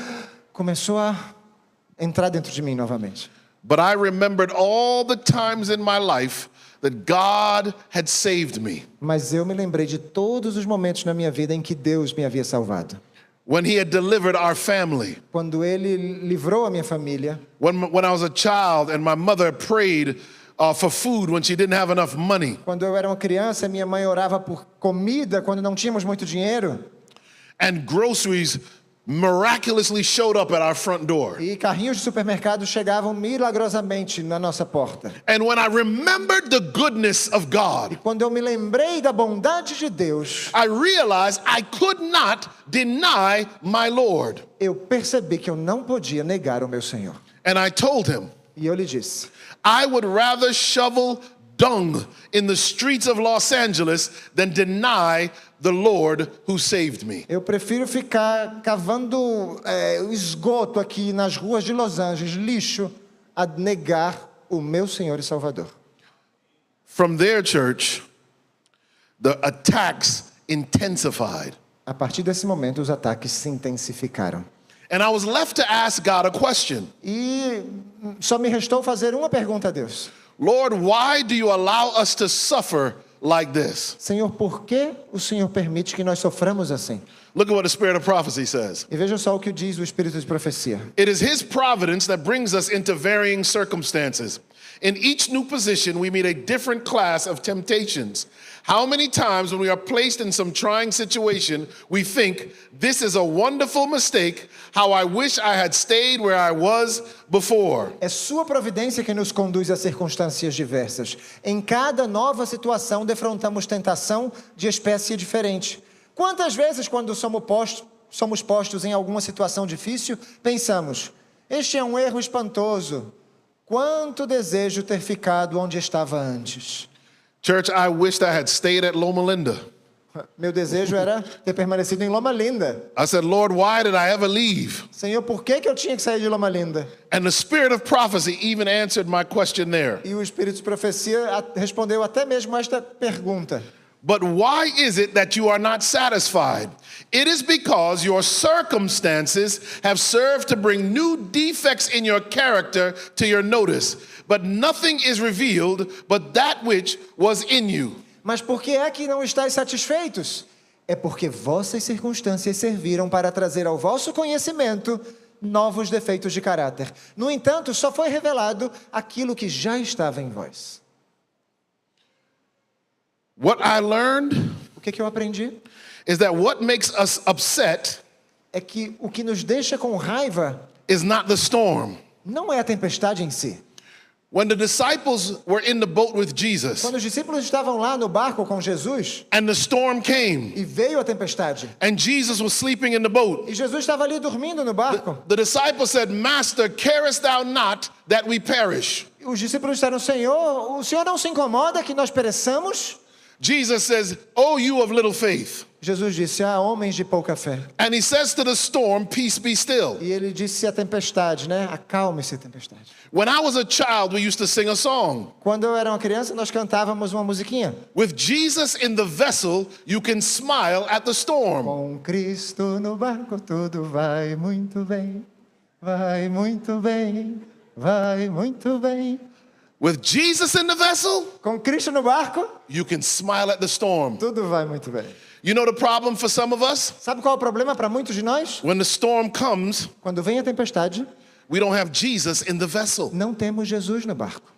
começou a entrar dentro de mim novamente. But I remembered all the times in my life that God had saved me. Mas eu me lembrei de todos os momentos na minha vida em que Deus me havia salvado. When he had delivered our family. Quando Ele livrou a minha família, When I was a child and my mother prayed for food when she didn't have enough money. quando eu era uma criança, minha mãe orava por comida quando não tínhamos muito dinheiro. And groceries miraculously showed up at our front door. E carrinhos de supermercado chegavam milagrosamente na nossa porta. And when I remembered the goodness of E God, quando eu me lembrei da bondade de Deus, I realized I could not deny my Lord. eu percebi que eu não podia negar o meu Senhor. And I told him, E eu lhe disse: I would rather shovel dung in the streets of Los Angeles than deny the Lord who saved me. eu prefiro ficar cavando o esgoto aqui nas ruas de Los Angeles, lixo, a negar o meu Senhor e Salvador. From their church, the attacks intensified. A partir desse momento, os ataques se intensificaram. And I was left to ask God a question. E só me restou fazer uma pergunta a Deus: Lord, why do you allow us to suffer like this? Senhor, por que o Senhor permite que nós soframos assim? Look at what the spirit of prophecy says. E veja só o que diz o Espírito de Profecia. It is his providence that brings us into varying circumstances. In each new position, we meet a different class of temptations. How many times when we are placed in some trying situation, we think, this is a wonderful mistake, how I wish I had stayed where I was before. É sua providência que nos conduz a circunstâncias diversas. Em cada nova situação, defrontamos tentação de espécie diferente. Quantas vezes, quando somos postos em alguma situação difícil, pensamos, este é um erro espantoso. Quanto desejo ter ficado onde estava antes. Church, I wished I had stayed at Loma Linda. Meu desejo era ter permanecido em Loma Linda. I said, Lord, why did I ever leave? Senhor, por que eu tinha que sair de Loma Linda? And the spirit of prophecy even answered my question there. E o Espírito de Profecia respondeu até mesmo esta pergunta. But why is it that you are not satisfied? It is because your circumstances have served to bring new defects in your character to your notice, but nothing is revealed but that which was in you. Mas por que é que não estáis satisfeitos? É porque vossas circunstâncias serviram para trazer ao vosso conhecimento novos defeitos de caráter. No entanto, só foi revelado aquilo que já estava em vós. What I learned O que eu aprendi? is that what makes us upset É que o que nos deixa com raiva is not the storm. não é a tempestade em si. When the disciples were in the boat with Jesus Quando os discípulos estavam lá no barco com Jesus and the storm came e veio a tempestade, and Jesus was sleeping in the boat, e Jesus estava ali dormindo no barco, the disciples said, Master, carest thou not that we perish? os discípulos disseram: Senhor, o Senhor não se incomoda que nós pereçamos? Jesus says, oh, you of little faith. Jesus disse: homens de pouca fé. And he says to the storm, peace be still. E ele disse à tempestade, né? Acalme-se, tempestade. When I was a child, we used to sing a song. Quando eu era uma criança, nós cantávamos uma musiquinha. With Jesus in the vessel, you can smile at the storm. Com Cristo no barco, tudo vai muito bem. Vai muito bem. Vai muito bem. With Jesus in the vessel, Com Cristo no barco, you can smile at the storm. tudo vai muito bem. You know the problem for some of us? Sabe qual é o problema para muitos de nós? When the storm comes, Quando vem a tempestade, We don't have Jesus in the vessel. Não temos Jesus no barco.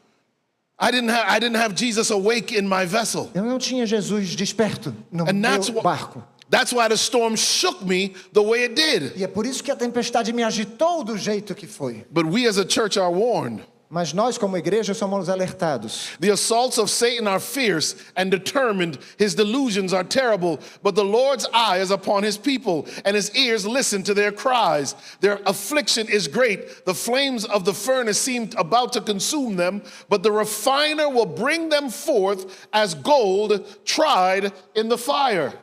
I didn't have Jesus awake in my vessel. Eu não tinha Jesus desperto no And meu barco. that's why the storm shook me the way it did. E é por isso que a tempestade me agitou do jeito que foi. But we as a church are warned. Mas nós, como igreja, somos alertados. The assaults of Satan are fierce and determined. His delusions are terrible. But the Lord's eye is upon his people, and his ears listen to their cries. Their affliction is great. The flames of the furnace seem about to consume them, but the refiner will bring them forth as gold tried in the fire.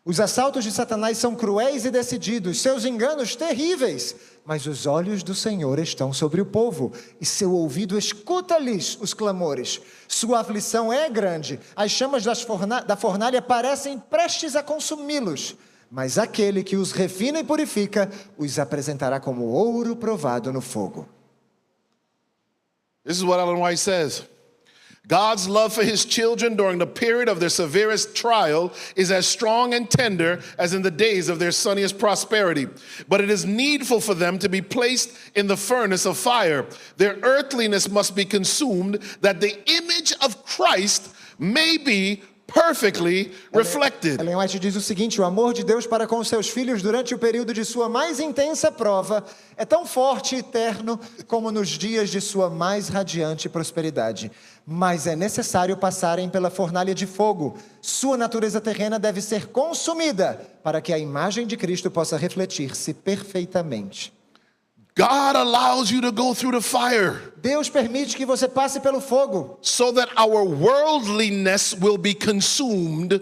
Os assaltos de Satanás são cruéis e decididos, seus enganos terríveis. Mas os olhos do Senhor estão sobre o povo, e seu ouvido escuta-lhes os clamores. Sua aflição é grande, as chamas da fornalha parecem prestes a consumi-los. Mas aquele que os refina e purifica, os apresentará como ouro provado no fogo. This is what Ellen White says. God's love for his children during the period of their severest trial is as strong and tender as in the days of their sunniest prosperity. But it is needful for them to be placed in the furnace of fire. Their earthliness must be consumed, that the image of Christ may be perfectly reflected. Ellen White diz o seguinte: o amor de Deus para com os seus filhos durante o período de sua mais intensa prova é tão forte e eterno como nos dias de sua mais radiante prosperidade. Mas é necessário passarem pela fornalha de fogo. Sua natureza terrena deve ser consumida para que a imagem de Cristo possa refletir-se perfeitamente. God allows you to go through the fire Deus permite que você passe pelo fogo so that our worldliness will be consumed,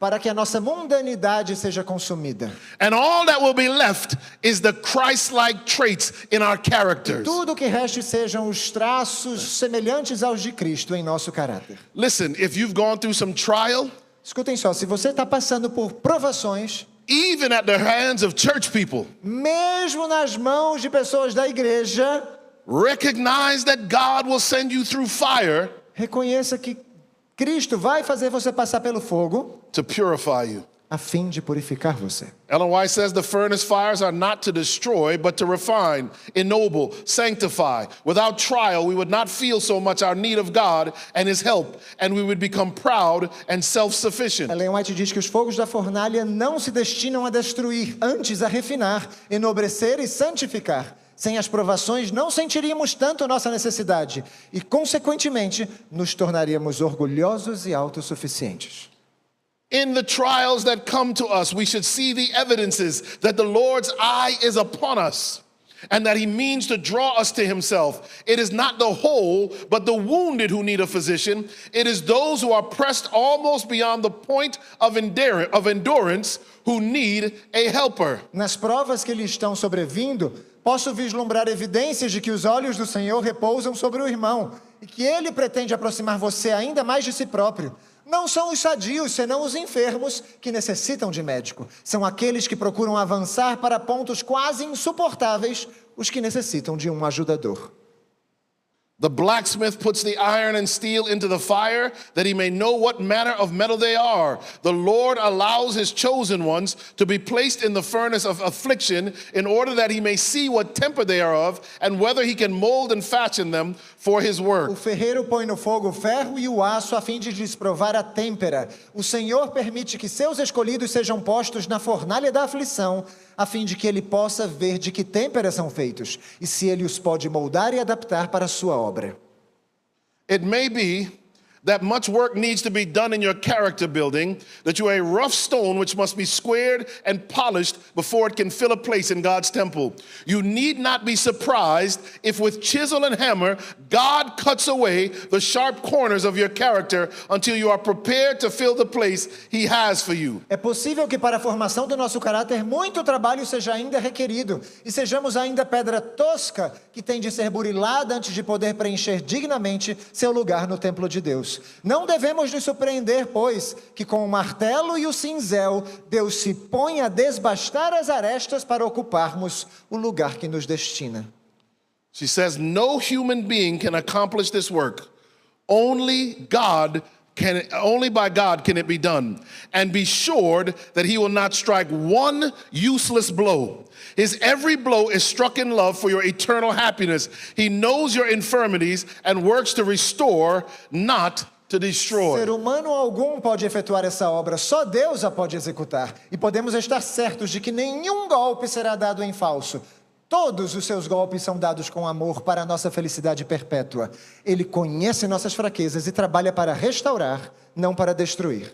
para que a nossa mundanidade seja consumida. and all that will be left is the Christ-like traits in our characters. Tudo o que reste sejam os traços semelhantes aos de Cristo em nosso caráter. Listen, if you've gone through some trial, Escutem só, se você está passando por provações, even at the hands of church people, mesmo nas mãos de pessoas da igreja, recognize that God will send you through fire reconheça que Cristo vai fazer você passar pelo fogo to purify you. a fim de purificar você. Ellen White says the furnace fires are not to destroy, but to refine, ennoble, sanctify. Without trial, we would not feel so much our need of God and his help, and we would become proud and self-sufficient. Ellen White diz que os fogos da fornalha não se destinam a destruir, antes a refinar, enobrecer e santificar. Sem as provações, não sentiríamos tanto nossa necessidade e, consequentemente, nos tornaríamos orgulhosos e autossuficientes. In the trials that come to us, we should see the evidences that the Lord's eye is upon us and that he means to draw us to himself. It is not the whole, but the wounded who need a physician. It is those who are pressed almost beyond the point of endurance who need a helper. Nas provas que lhe estão sobrevindo, posso vislumbrar evidências de que os olhos do Senhor repousam sobre o irmão e que ele pretende aproximar você ainda mais de si próprio. Não são os sadios, senão os enfermos que necessitam de médico. São aqueles que procuram avançar para pontos quase insuportáveis, os que necessitam de um ajudador. The blacksmith puts the iron and steel into the fire that he may know what manner of metal they are. The Lord allows his chosen ones to be placed in the furnace of affliction in order that he may see what temper they are of and whether he can mold and fashion them for his work. O ferreiro põe no fogo o ferro e o aço a fim de lhes provar a têmpera. O Senhor permite que seus escolhidos sejam postos na fornalha da aflição, a fim de que ele possa ver de que têmpera são feitos e se ele os pode moldar e adaptar para a sua obra. It may be that much work needs to be done in your character building, that you are a rough stone which must be squared and polished before it can fill a place in God's temple. You need not be surprised if with chisel and hammer, God cuts away the sharp corners of your character until you are prepared to fill the place he has for you. É possível que para a formação do nosso caráter muito trabalho seja ainda requerido e sejamos ainda pedra tosca que tem de ser burilada antes de poder preencher dignamente seu lugar no templo de Deus. Não devemos nos surpreender, pois, que com o martelo e o cinzel, Deus se põe a desbastar as arestas para ocuparmos o lugar que nos destina. She says, no human being can accomplish this work. Only God only by God can it be done. And be assured that he will not strike one useless blow. His every blow is struck in love for your eternal happiness. He knows your infirmities and works to restore, not to destroy. Ser humano algum pode efetuar essa obra, só Deus a pode executar. E podemos estar certos de que nenhum golpe será dado em falso. Todos os seus golpes são dados com amor para a nossa felicidade perpétua. Ele conhece nossas fraquezas e trabalha para restaurar, não para destruir.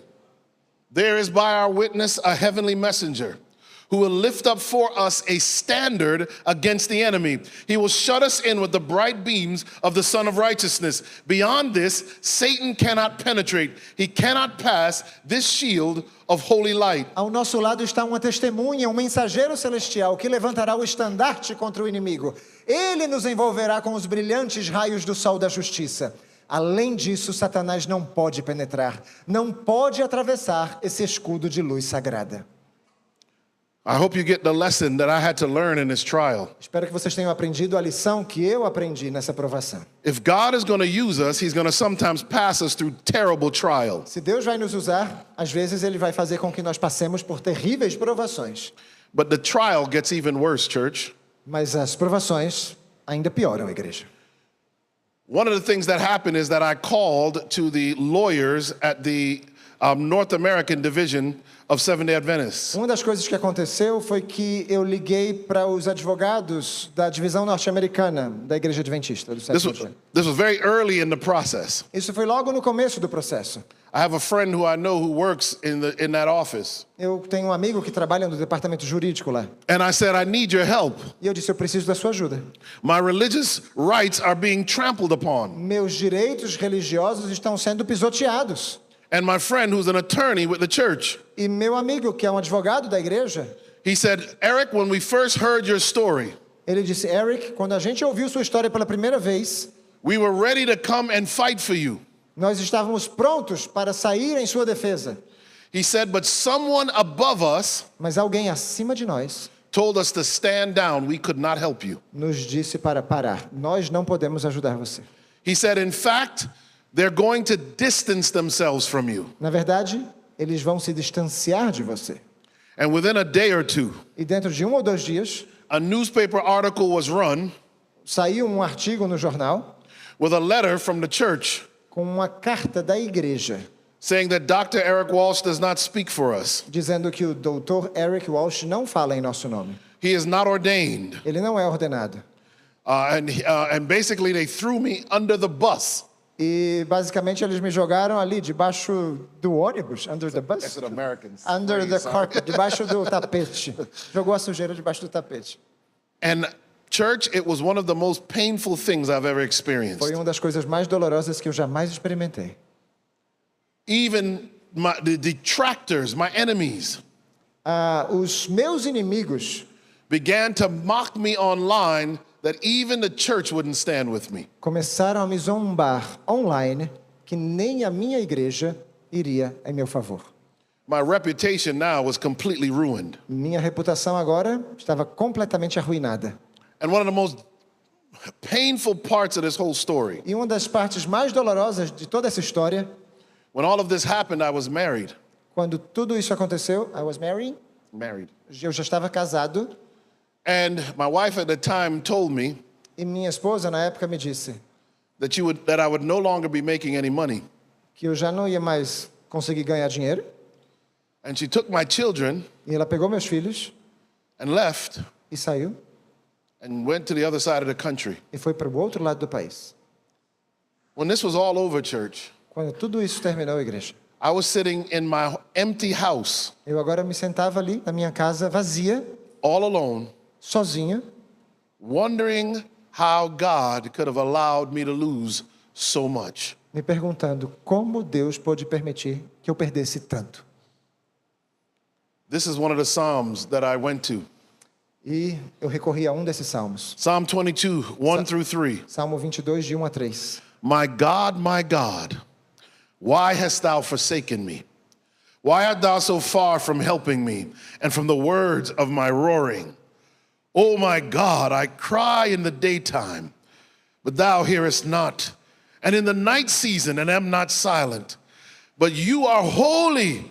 There is by our witness a heavenly messenger who will lift up for us a standard against the enemy. He will shut us in with the bright beams of the Son of Righteousness. Beyond this, Satan cannot penetrate. He cannot pass this shield of holy light. Ao nosso lado está uma testemunha, um mensageiro celestial que levantará o estandarte contra o inimigo. Ele nos envolverá com os brilhantes raios do sol da justiça. Além disso, Satanás não pode penetrar, não pode atravessar esse escudo de luz sagrada. I hope you get the lesson that I had to learn in this trial. Espero que vocês tenham aprendido a lição que eu aprendi nessa provação. If God is going to use us, he's going to sometimes pass us through terrible trials. Se Deus vai nos usar, às vezes Ele vai fazer com que nós passemos por terríveis provações. But the trial gets even worse, church. Mas as provações ainda pioram, igreja. One of the things that happened is that I called to the lawyers at the North American division of Seventh-day Adventists. Uma das coisas que aconteceu foi que eu liguei para os advogados da divisão norte-americana da Igreja Adventista do Sétimo Dia. This was very early in the process. Isso foi logo no começo do processo. I have a friend who I know who works in that office. Eu tenho um amigo que trabalha no departamento jurídico lá. And I said, I need your help. E eu disse, eu preciso da sua ajuda. My religious rights are being trampled upon. Meus direitos religiosos estão sendo pisoteados. And my friend who's an attorney with the church, E meu amigo, que é um advogado da igreja, he said, Eric, when we first heard your story, ele disse, Eric, quando a gente ouviu sua história pela primeira vez, we were ready to come and fight for you. nós estávamos prontos para sair em sua defesa. He said, but someone above us Mas alguém acima de nós told us to stand down. We could not help you. nos disse para parar. Nós não podemos ajudar você. He said, in fact, they're going to distance themselves from you. Na verdade, eles vão se distanciar de você. And within a day or two, E dentro de 1 ou 2 dias, a newspaper article was run saiu um artigo no jornal with a letter from the church com uma carta da igreja saying that Dr. Eric Walsh does not speak for us. dizendo que o Dr. Eric Walsh não fala em nosso nome. He is not ordained. Ele não é ordenado. And basically they threw me under the bus. E basicamente eles me jogaram ali debaixo do ônibus, under the bus, That's an American under the phrase, huh? carpet, debaixo do tapete. Jogou a sujeira debaixo do tapete. And church, it was one of the most painful things I've ever experienced. Foi uma das coisas mais dolorosas que eu jamais experimentei. Even the detractors, my enemies, Os meus inimigos began to mock me online that even the church wouldn't stand with me. começaram a me zombar online que nem a minha igreja iria em meu favor. My reputation now was completely ruined. Minha reputação agora estava completamente arruinada. And one of the most painful parts of this whole story, E uma das partes mais dolorosas de toda essa história, when all of this happened, I was married. quando tudo isso aconteceu, I was married, Married. eu já estava casado, And my wife at the time told me e minha esposa na época me disse that I would no longer be making any money. que eu já não ia mais conseguir ganhar dinheiro, And she took my children e ela pegou meus filhos and left e saiu and went to the other side of the country. e foi para o outro lado do país. When this was all over, church, Quando tudo isso terminou, igreja, I was sitting in my empty house, eu agora me sentava ali na minha casa vazia, all alone, sozinho, wondering how God could have allowed me to lose so much. me perguntando como Deus pôde permitir que eu perdesse tanto. This is one of the Psalms that I went to. E eu recorri a um desses salmos. Psalm 22, 1 through 3. Salmo 22, de 1 a 3. My God, why hast thou forsaken me? Why art thou so far from helping me and from the words of my roaring? Oh my God, I cry in the daytime, but thou hearest not, and in the night season, and am not silent. But you are holy,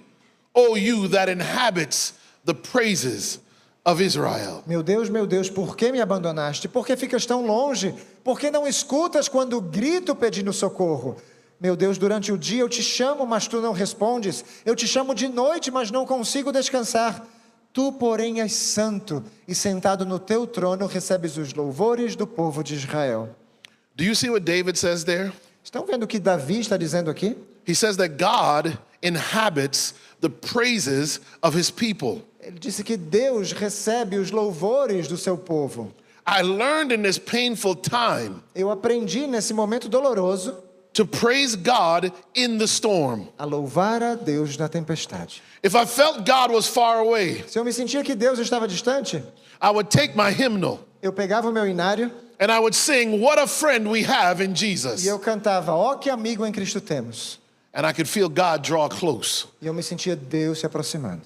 O you that inhabits the praises of Israel. Meu Deus, por que me abandonaste? Por que ficas tão longe? Por que não escutas quando grito pedindo socorro? Meu Deus, durante o dia eu te chamo, mas tu não respondes. Eu te chamo de noite, mas não consigo descansar. Tu, porém, és santo, e sentado no teu trono recebes os louvores do povo de Israel. Do you see what David says there? Estão vendo o que Davi está dizendo aqui? He says that God inhabits the praises of his people. Ele disse que Deus recebe os louvores do seu povo. I learned in this painful time Eu aprendi nesse momento doloroso to praise God in the storm. a louvar a Deus na tempestade. If I felt God was far away, Se eu me sentia que Deus estava distante, I would take my hymnal eu pegava o meu inário and I would sing, "What a friend we have in Jesus." e eu cantava, ó que amigo em Cristo temos. And I could feel God draw close. E eu me sentia Deus se aproximando.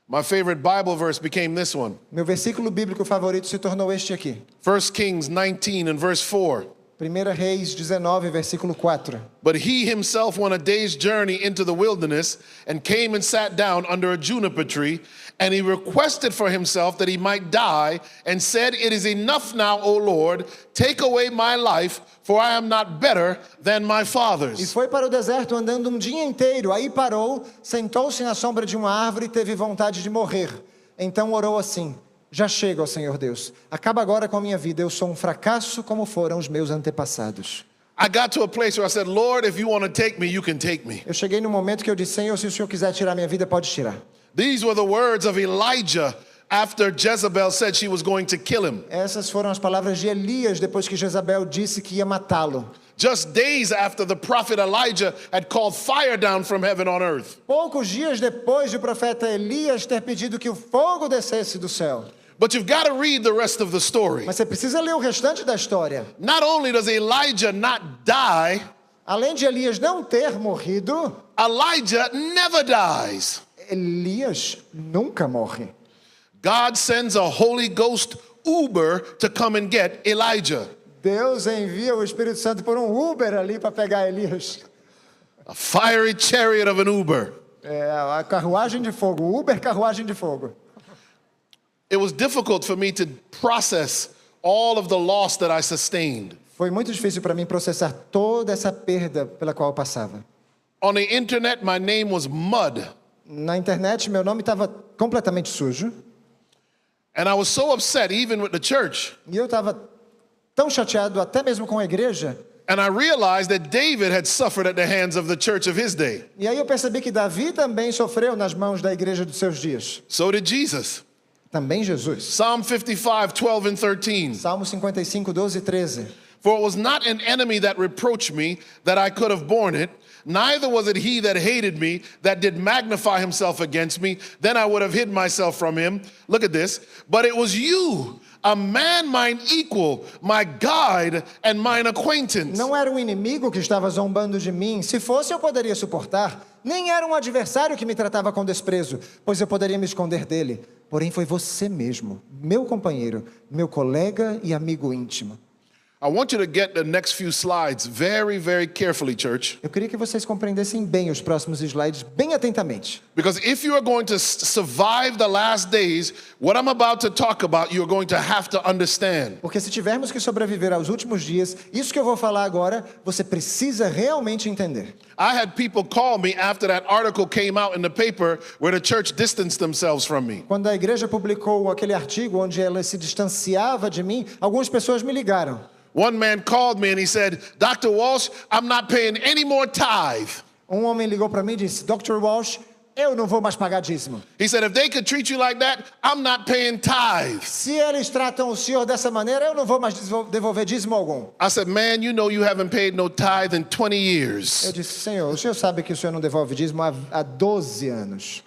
My favorite Bible verse became this one. Meu versículo bíblico favorito se tornou este aqui. 1 Kings 19 and verse 4. 1 Reis 19, versículo 4. But he himself went a day's journey into the wilderness and came and sat down under a juniper tree, and he requested for himself that he might die, and said, "It is enough now, O Lord, take away my life, for I am not better than my E fathers." foi para o deserto andando um dia inteiro. Aí parou, sentou-se na sombra de uma árvore e teve vontade de morrer. Então orou assim: já chega, ó Senhor Deus. Acaba agora com a minha vida. Eu sou um fracasso como foram os meus antepassados. I got to a place where I said, "Lord, if you want to take me, you can take me." Eu cheguei no momento que eu disse: Senhor, se o Senhor quiser tirar minha vida, pode tirar. These were the words of Elijah after Jezebel said she was going to kill him. Essas foram as palavras de Elias depois que Jezabel disse que ia matá-lo. Just days after the prophet Elijah had called fire down from heaven on earth. Poucos dias depois de o profeta Elias ter pedido que o fogo descesse do céu. But you've got to read the rest of the story. Mas você precisa ler o restante da história. Not only does Elijah not die, Além de Elias não ter morrido, Elijah never dies. Elias nunca morre. God sends a Holy Ghost Uber to come and get Elijah. Deus envia o Espírito Santo por um Uber ali para pegar Elias. A fiery chariot of an Uber. É, a carruagem de fogo, Uber carruagem de fogo. It was difficult for me to process all of the loss that I sustained. Foi muito difícil para mim processar toda essa perda pela qual eu passava. On the internet, my name was Mud. Na internet, meu nome estava completamente sujo. And I was so upset, even with the church. E eu estava tão chateado, até mesmo com a igreja. And I realized that David had suffered at the hands of the church of his day. E aí eu percebi que Davi também sofreu nas mãos da igreja dos seus dias. So did Jesus. Também Jesus. Psalm 55, 12 and 13. Salmo 55, 12 e 13. For it was not an enemy that reproached me, that I could have borne it. Neither was it he that hated me, that did magnify himself against me. Then I would have hid myself from him. Look at this. But it was you, a man mine equal, my guide and mine acquaintance. Não era um inimigo que estava zombando de mim. Se fosse, eu poderia suportar. Nem era um adversário que me tratava com desprezo, pois eu poderia me esconder dele. Porém, foi você mesmo, meu companheiro, meu colega e amigo íntimo. I want you to get the next few slides very, very carefully, church. Eu queria que vocês compreendessem bem os próximos slides, bem atentamente. Because if you are going to survive the last days, what I'm about to talk about, you're going to have to understand. Porque se tivermos que sobreviver aos últimos dias, isso que eu vou falar agora, você precisa realmente entender. I had people call me after that article came out in the paper where the church distanced themselves from me. Quando a igreja publicou aquele artigo onde ela se distanciava de mim, algumas pessoas me ligaram. One man called me and he said, "Dr. Walsh, I'm not paying any more tithe." Um homem ligou para mim e disse: Dr. Walsh, eu não vou mais pagar dízimo. He said, "If they could treat you like that, I'm not paying tithe." Se eles tratam o senhor dessa maneira, eu não vou mais devolver dízimo algum. I said, "Man, you know you haven't paid no tithe in 20 years." Eu disse: Senhor, o senhor sabe que o senhor não devolve dízimo há 12 anos.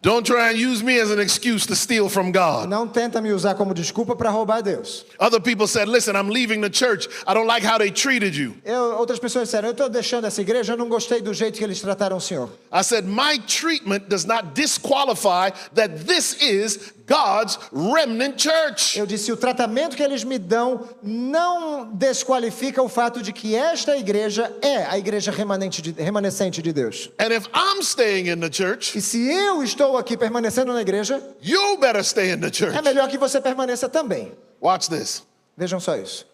Don't try and use me as an excuse to steal from God. Não tenta me usar como desculpa para roubar Deus. Other people said, "Listen, I'm leaving the church. I don't like how they treated you." Outras pessoas disseram: eu estou deixando essa igreja, eu não gostei do jeito que eles trataram o senhor. I said, "My treatment does not disqualify that this is God's remnant church. Eu disse, o tratamento que eles me dão não desqualifica o fato de que esta igreja é a igreja remanescente de Deus. And if I'm staying in the church, E se eu estou aqui permanecendo na igreja, you better stay in the church. é melhor que você permaneça também. Watch this. Vejam só isso.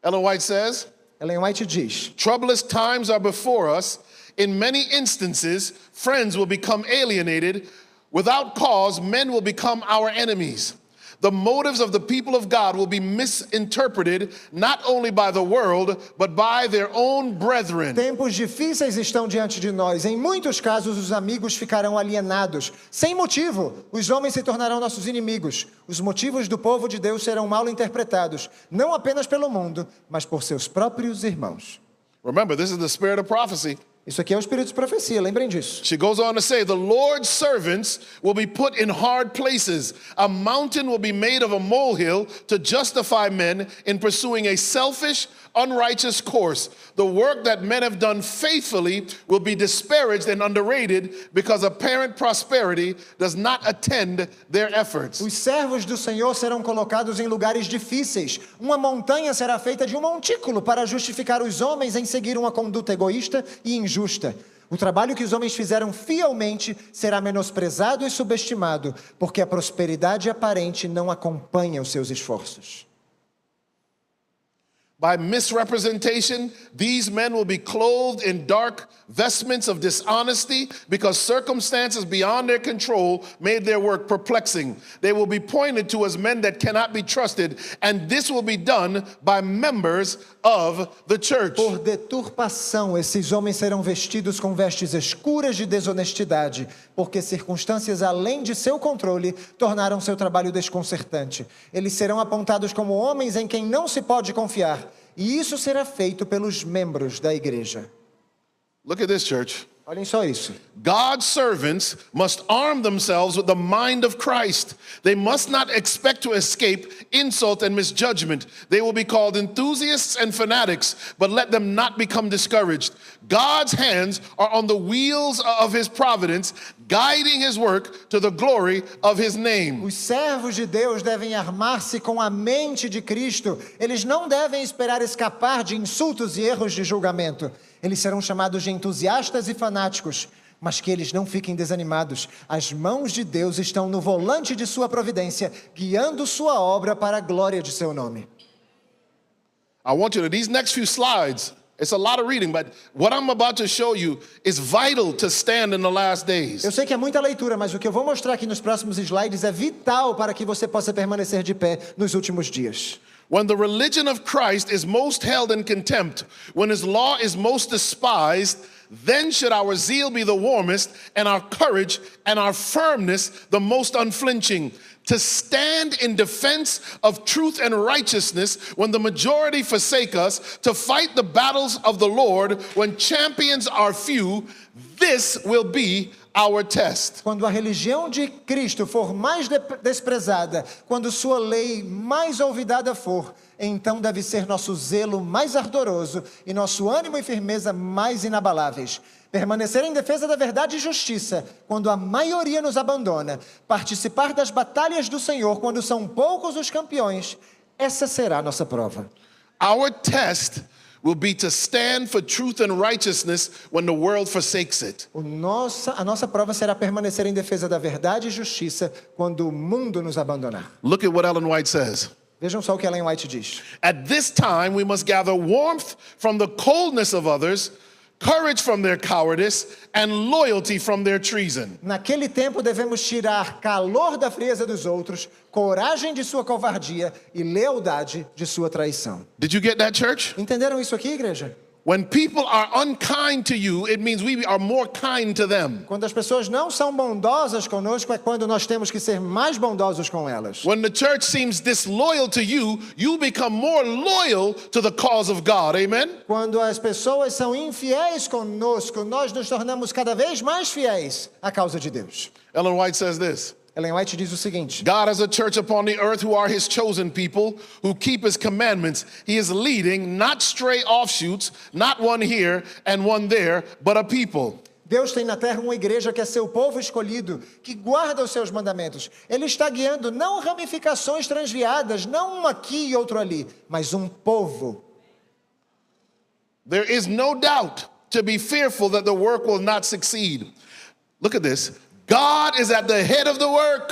Ellen White says, Ellen White diz, troublous times are before us. In many instances, friends will become alienated. Without cause, men will become our enemies. The motives of the people of God will be misinterpreted not only by the world, but by their own brethren. tempos difíceis estão diante de nós. Em muitos casos, os amigos ficarão alienados. Sem motivo, os homens se tornarão nossos inimigos. Os motivos do povo de Deus serão mal interpretados, não apenas pelo mundo, mas por seus próprios irmãos. Remember, this is the spirit of prophecy. Isso aqui é o espírito de profecia, lembrem disso. She goes on to say, the Lord's servants will be put in hard places. A mountain will be made of a molehill to justify men in pursuing a selfish, unrighteous course. The work that men have done faithfully will be disparaged and underrated because apparent prosperity does not attend their efforts. Os servos do Senhor serão colocados em lugares difíceis. Uma montanha será feita de um montículo para justificar os homens em seguir uma conduta egoísta e injusta. O trabalho que os homens fizeram fielmente será menosprezado e subestimado, porque a prosperidade aparente não acompanha os seus esforços. By misrepresentation, these men will be clothed in dark vestments of dishonesty because circumstances beyond their control made their work perplexing. They will be pointed to as men that cannot be trusted, and this will be done by members of the church. Por deturpação, esses homens serão vestidos com vestes escuras de desonestidade, porque circunstâncias além de seu controle tornaram seu trabalho desconcertante. Eles serão apontados como homens em quem não se pode confiar, e isso será feito pelos membros da igreja. Look at this, church. Olhem só isso. God's servants must arm themselves with the mind of Christ. They must not expect to escape insult and misjudgment. They will be called enthusiasts and fanatics, but let them not become discouraged. God's hands are on the wheels of his providence, guiding his work to the glory of his name. Os servos de Deus devem armar-se com a mente de Cristo. Eles não devem esperar escapar de insultos e erros de julgamento. Eles serão chamados de entusiastas e fanáticos, mas que eles não fiquem desanimados. As mãos de Deus estão no volante de sua providência, guiando sua obra para a glória de seu nome. I want you to, these next few slides, it's a lot of reading, but what I'm about to show you is vital to stand in the last days. Eu sei que é muita leitura, mas o que eu vou mostrar aqui nos próximos slides é vital para que você possa permanecer de pé nos últimos dias. When the religion of Christ is most held in contempt, when his law is most despised, then should our zeal be the warmest, and our courage and our firmness the most unflinching, to stand in defense of truth and righteousness when the majority forsake us, to fight the battles of the Lord when champions are few. This will be our test. Quando a religião de Cristo for mais desprezada, quando sua lei mais olvidada for, então deve ser nosso zelo mais ardoroso e nosso ânimo e firmeza mais inabaláveis. Permanecer em defesa da verdade e justiça, quando a maioria nos abandona. Participar das batalhas do Senhor, quando são poucos os campeões. Essa será a nossa prova. Our test will be to stand for truth and righteousness when the world forsakes it. A nossa prova será permanecer em defesa da verdade e justiça quando o mundo nos abandonar. Look at what Ellen White says. Vejam só o que Ellen White diz. At this time, we must gather warmth from the coldness of others, courage from their cowardice, and loyalty from their treason. Naquele tempo devemos tirar calor da frieza dos outros, coragem de sua covardia e lealdade de sua traição. Did you get that, church? Entenderam isso aqui, igreja? When people are unkind to you, it means we are more kind to them. Quando as pessoas não são bondosas conosco, é quando nós temos que ser mais bondosos com elas. When the church seems disloyal to you, you become more loyal to the cause of God. Amen? Quando as pessoas são infiéis conosco, nós nos tornamos cada vez mais fiéis à causa de Deus. Ellen White says this. Ellen White diz o seguinte: God has a church upon the earth who are his chosen people, who keep his commandments. He is leading, not stray offshoots, not one here and one there, but a people. Deus tem na terra uma igreja que é seu povo escolhido, que guarda os seus mandamentos. Ele está guiando não ramificações transviadas, não um aqui e outro ali, mas um povo. There is no doubt to be fearful that the work will not succeed. Look at this. God is at the head of the work,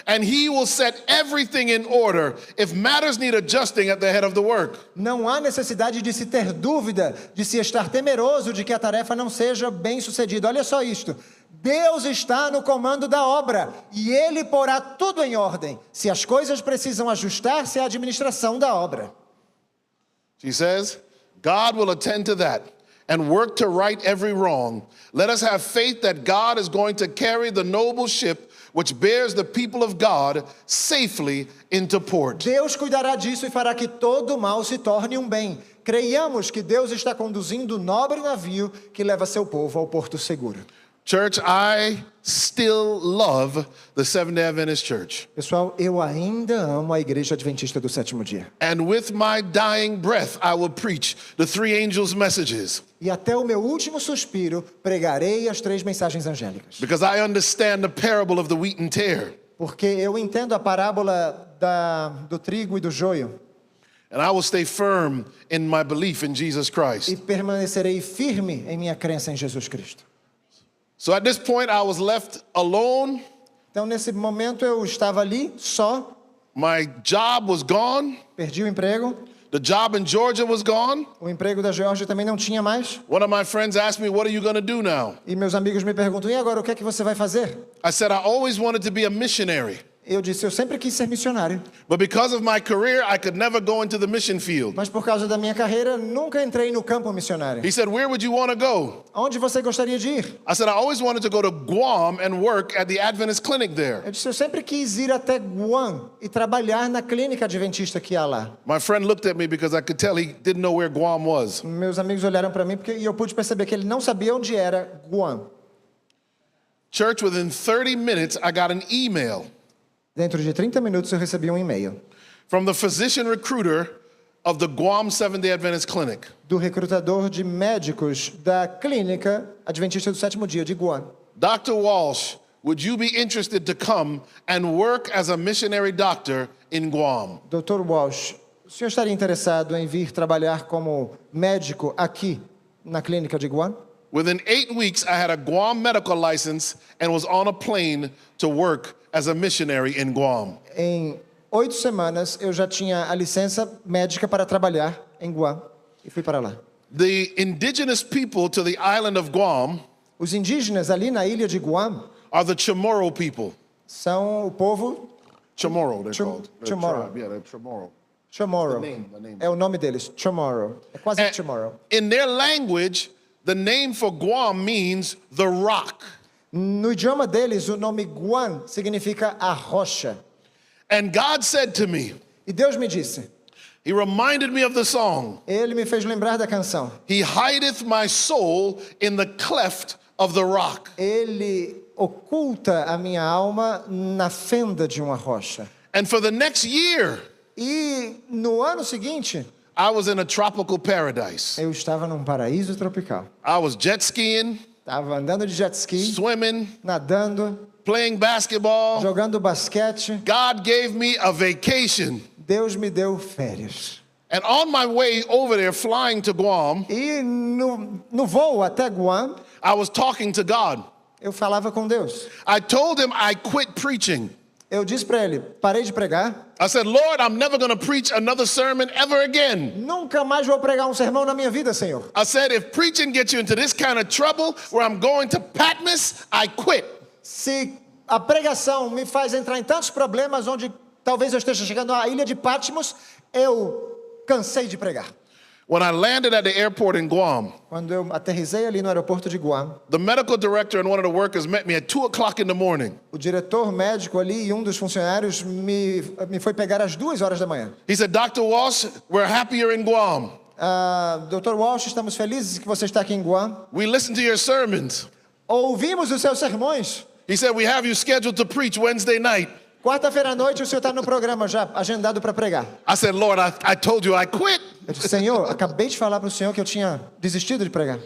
and he will set everything in order if matters need adjusting at the head of the work. Não há necessidade de se ter dúvida, de se estar temeroso de que a tarefa não seja bem sucedida. Olha só isto. Deus está no comando da obra e Ele porá tudo em ordem. Se as coisas precisam ajustar-se à administração da obra. She says, God will attend to that and work to right every wrong. Let us have faith that God is going to carry the noble ship which bears the people of God safely into port. Deus cuidará disso e fará que todo mal se torne um bem. Creiamos que Deus está conduzindo o nobre navio que leva seu povo ao porto seguro. Church, I still love the Seventh-day Adventist Church. Pessoal, eu ainda amo a Igreja Adventista do Sétimo Dia. And with my dying breath, I will preach the three angels' messages. E até o meu último suspiro, pregarei as 3 mensagens angélicas. Because I understand the parable of the wheat and tare. Porque eu entendo a parábola do trigo e do joio. And I will stay firm in my belief in Jesus E Christ. permanecerei firme em minha crença em Jesus Cristo. So at this point, I was left alone. Então, nesse momento, eu estava ali, só. My job was gone. Perdi o emprego. The job in Georgia was gone. O emprego da Geórgia também não tinha mais. One of my friends asked me, "What are you going to do now?" E meus amigos me perguntam, e agora, o que é que você vai fazer? I said, "I always wanted to be a missionary. Eu disse, eu sempre quis ser missionário. But because of my career, I could never go into the mission field." Mas por causa da minha carreira, nunca entrei no campo missionário. He said, "Where would you want to go?" Aonde você gostaria de ir? I said, "I always wanted to go to Guam and work at the Adventist clinic there." Eu disse, eu sempre quis ir até Guam e trabalhar na clínica adventista que há lá. My friend looked at me because I could tell he didn't know where Guam was. Meus amigos olharam para mim e eu pude perceber que ele não sabia onde era Guam. Church, within 30 minutes, I got an email Dentro de 30 minutos eu recebi um e-mail from the physician recruiter of the Guam Seventh-day Adventist Clinic. do recrutador de médicos da clínica adventista do Sétimo Dia de Guam. Dr. Walsh, would you be interested to come and work as a missionary doctor in Guam? Dr. Walsh, o senhor estaria interessado em vir trabalhar como médico aqui na clínica de Guam? Within 8 weeks, I had a Guam medical license and was on a plane to work as a missionary in Guam. Em 8 semanas eu já tinha a licença médica para trabalhar em Guam e fui para lá. The indigenous people to the island of Guam Os indígenas ali na ilha de Guam are the Chamorro people. são o povo Chamorro, they're called. They're Chamorro. tribe. Yeah, they're Chamorro. Chamorro. The name. É o nome deles, Chamorro. É quase And Chamorro. in their language, the name for Guam means the rock. No idioma deles, o nome Guam significa a rocha. And God said to me, E Deus me disse, He reminded me of the song, Ele me fez lembrar da canção. He hideth my soul in the cleft of the rock. Ele oculta a minha alma na fenda de uma rocha. And for the next year, E no ano seguinte, I was in a tropical paradise. eu estava num paraíso tropical. I was jet skiing, Estava andando de jet ski, swimming, nadando, playing basketball. jogando basquete. God gave me a vacation. Deus me deu férias. And on my way over there, flying to Guam, E no voo até Guam, I was talking to God. eu falava com Deus. I told him I quit preaching. Eu disse para ele, parei de pregar. I said, Lord, I'm never going to preach another sermon ever again. Nunca mais vou pregar um sermão na minha vida, Senhor. I said, if preaching gets you into this kind of trouble where I'm going to Patmos, I quit. Se a pregação me faz entrar em tantos problemas onde talvez eu esteja chegando à ilha de Patmos, eu cansei de pregar. When I landed at the airport in Guam, Quando eu aterrissei ali no aeroporto de Guam, the medical director and one of the workers met me at 2 o'clock in the morning. o diretor médico ali e um dos funcionários me foi pegar às 2 horas da manhã. He said, Dr. Walsh, we're happy you're in Guam. Dr. Walsh, estamos felizes que você está aqui em Guam. We listened to your sermons. Ouvimos os seus sermões. He said, we have you scheduled to preach Wednesday night. Quarta-feira à noite o senhor está no programa já, agendado para pregar. I said, Lord, I told you I quit. Eu disse, Senhor, acabei de falar para o senhor que eu tinha desistido de pregar.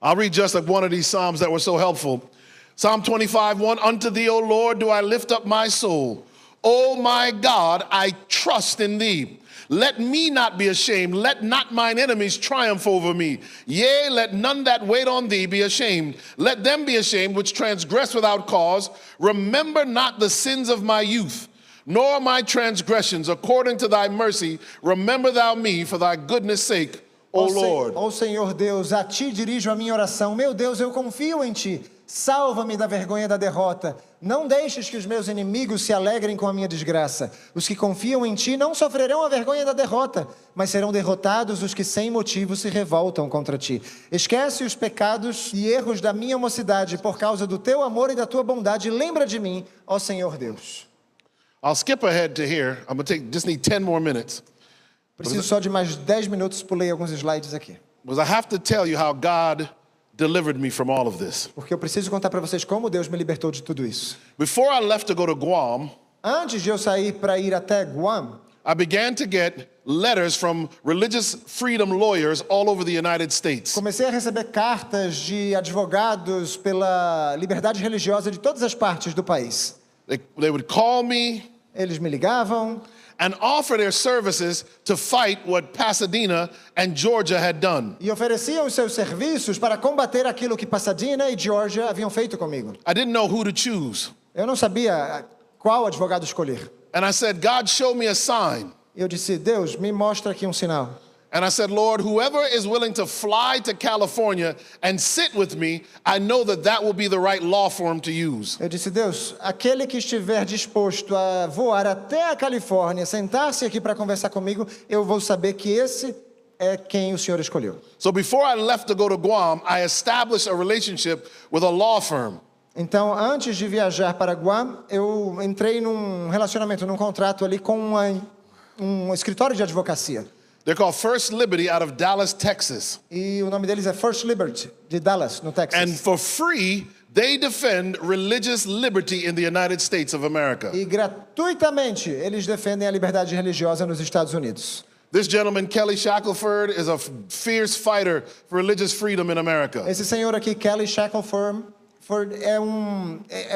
I'll read just like one of these Psalms that were so helpful. Psalm 25:1, unto thee, O Lord, do I lift up my soul. O my God, I trust in thee. Let me not be ashamed. Let not mine enemies triumph over me. Yea, let none that wait on thee be ashamed. Let them be ashamed which transgress without cause. Remember not the sins of my youth, nor my transgressions. According to thy mercy, remember thou me for thy goodness' sake, O Lord. Ó Senhor Deus, a ti dirijo a minha oração. Meu Deus, eu confio em ti. Salva-me da vergonha da derrota. Não deixes que os meus inimigos se alegrem com a minha desgraça. Os que confiam em ti não sofrerão a vergonha da derrota, mas serão derrotados os que sem motivo se revoltam contra ti. Esquece os pecados e erros da minha mocidade por causa do teu amor e da tua bondade. Lembra de mim, ó Senhor Deus. I'll skip ahead to here. I'm going to just need 10 more minutes. Preciso só de mais 10 minutos, pulei alguns slides aqui. Because I have to tell you how God delivered me from all of this. Porque eu preciso contar para vocês como Deus me libertou de tudo isso. Before I left to go to Guam, Antes de eu sair para ir até Guam, I began to get letters from religious freedom lawyers all over the United States. comecei a receber cartas de advogados pela liberdade religiosa de todas as partes do país. They would call me Eles me ligavam and offer their services to fight what Pasadena and Georgia had done. e ofereciam os seus serviços para combater aquilo que Pasadena e Georgia haviam feito comigo. I didn't know who to choose. Eu não sabia qual advogado escolher. And I said, God, show me a sign. Eu disse, Deus, me mostra aqui um sinal. And I said, Lord, whoever is willing to fly to California and sit with me, I know that that will be the right law firm to use. Eu disse, Deus, aquele que estiver disposto a voar até a Califórnia, sentar-se aqui para conversar comigo, eu vou saber que esse é quem o Senhor escolheu. So before I left to go to Guam, I established a relationship with a law firm. Então, antes de viajar para Guam, eu entrei num relacionamento, num contrato ali com um escritório de advocacia. They're called First Liberty out of Dallas, Texas. E o nome deles é First Liberty, de Dallas, no Texas. And for free, they defend religious liberty in the United States of America. E gratuitamente, eles defendem a liberdade religiosa nos Estados Unidos. This gentleman, Kelly Shackelford, is a fierce fighter for religious freedom in America. Esse senhor aqui, Kelly Shackelford, é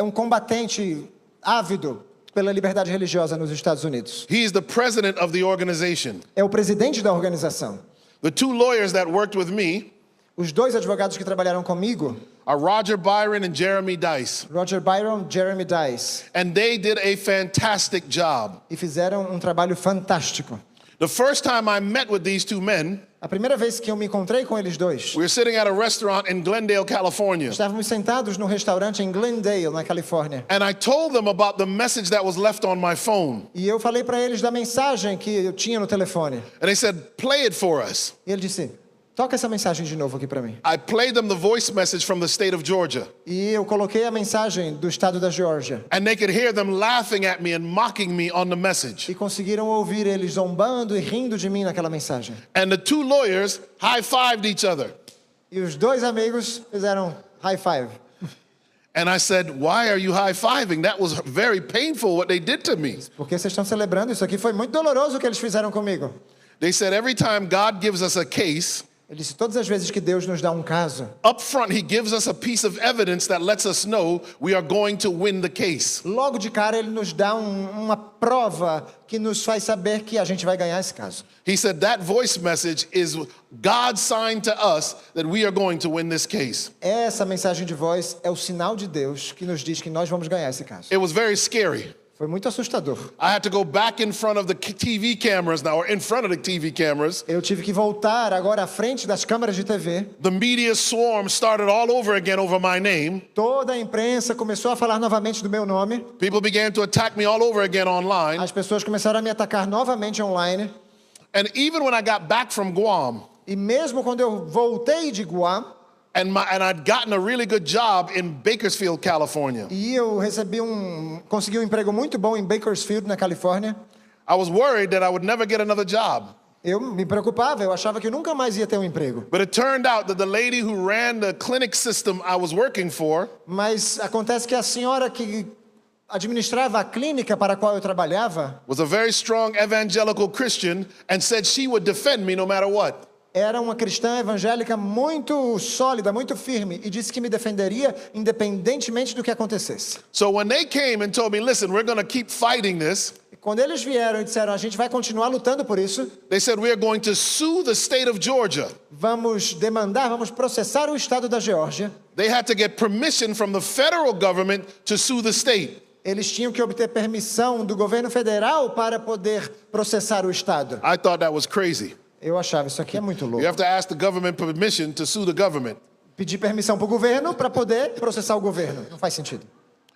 um combatente ávido pela liberdade religiosa nos Estados Unidos. He is the president of the organization. É o presidente da organização. The two lawyers that worked with me Os dois advogados que trabalharam comigo, are Roger Byron and Jeremy Dice. Roger Byron, Jeremy Dice, And they did a fantastic job. e fizeram um trabalho fantástico. The first time I met with these two men, A primeira vez que eu me encontrei com eles dois, we were sitting at a restaurant in Glendale, California. estávamos sentados num restaurante em Glendale, na Califórnia. And I told them about the message that was left on my phone. E eu falei para eles da mensagem que eu tinha no telefone. And they said, play it for us. E ele disse, toca essa mensagem de novo aqui para mim. I played them the voice message from the state of Georgia. E eu coloquei a mensagem do estado da Geórgia. And they could hear them laughing at me and mocking me on the message. E conseguiram ouvir eles zombando e rindo de mim naquela mensagem. And the two lawyers high-fived each other. E os dois amigos fizeram high five. And I said, why are you high-fiving? That was very painful what they did to me. Porque vocês estão celebrando? Isso aqui foi muito doloroso o que eles fizeram comigo. They said, every time God gives us a case, Ele disse, todas as vezes que Deus nos dá um caso, up front, he gives us a piece of evidence that lets us know we are going to win the case. logo de cara ele nos dá uma prova que nos faz saber que a gente vai ganhar esse caso. He said that voice message is God's sign to us that we are going to win this case. Essa mensagem de voz é o sinal de Deus que nos diz que nós vamos ganhar esse caso. It was very scary. Foi muito assustador. I had to go back in front of the TV cameras now, or in front of the TV cameras. Eu tive que voltar agora à frente das câmeras de TV. The media swarm started all over again over my name. Toda a imprensa começou a falar novamente do meu nome. People began to attack me all over again online. As pessoas começaram a me atacar novamente online. And even when I got back from Guam, E mesmo quando eu voltei de Guam, and I'd gotten a really good job in Bakersfield, California, e eu consegui um emprego muito bom em Bakersfield, na Califórnia, I was worried that I would never get another job. eu me preocupava, eu achava que eu nunca mais ia ter um emprego. But it turned out that the lady who ran the clinic system I was working for Mas acontece que a senhora que administrava a clínica para a qual eu trabalhava was a very strong evangelical Christian and said she would defend me no matter what. era uma cristã evangélica muito sólida, muito firme, e disse que me defenderia independentemente do que acontecesse. So when they came and told me, listen, we're going to keep fighting this, E quando eles vieram e disseram, a gente vai continuar lutando por isso, they said, we are going to sue the state of Georgia. vamos demandar, vamos processar o estado da Geórgia. They had to get permission from the federal government to sue the state. Eles tinham que obter permissão do governo federal para poder processar o estado. I thought that was crazy. Eu achava, isso aqui é muito You louco. have to ask the government permission to sue the government. Pedir permissão para o governo para poder processar o governo. Não faz sentido.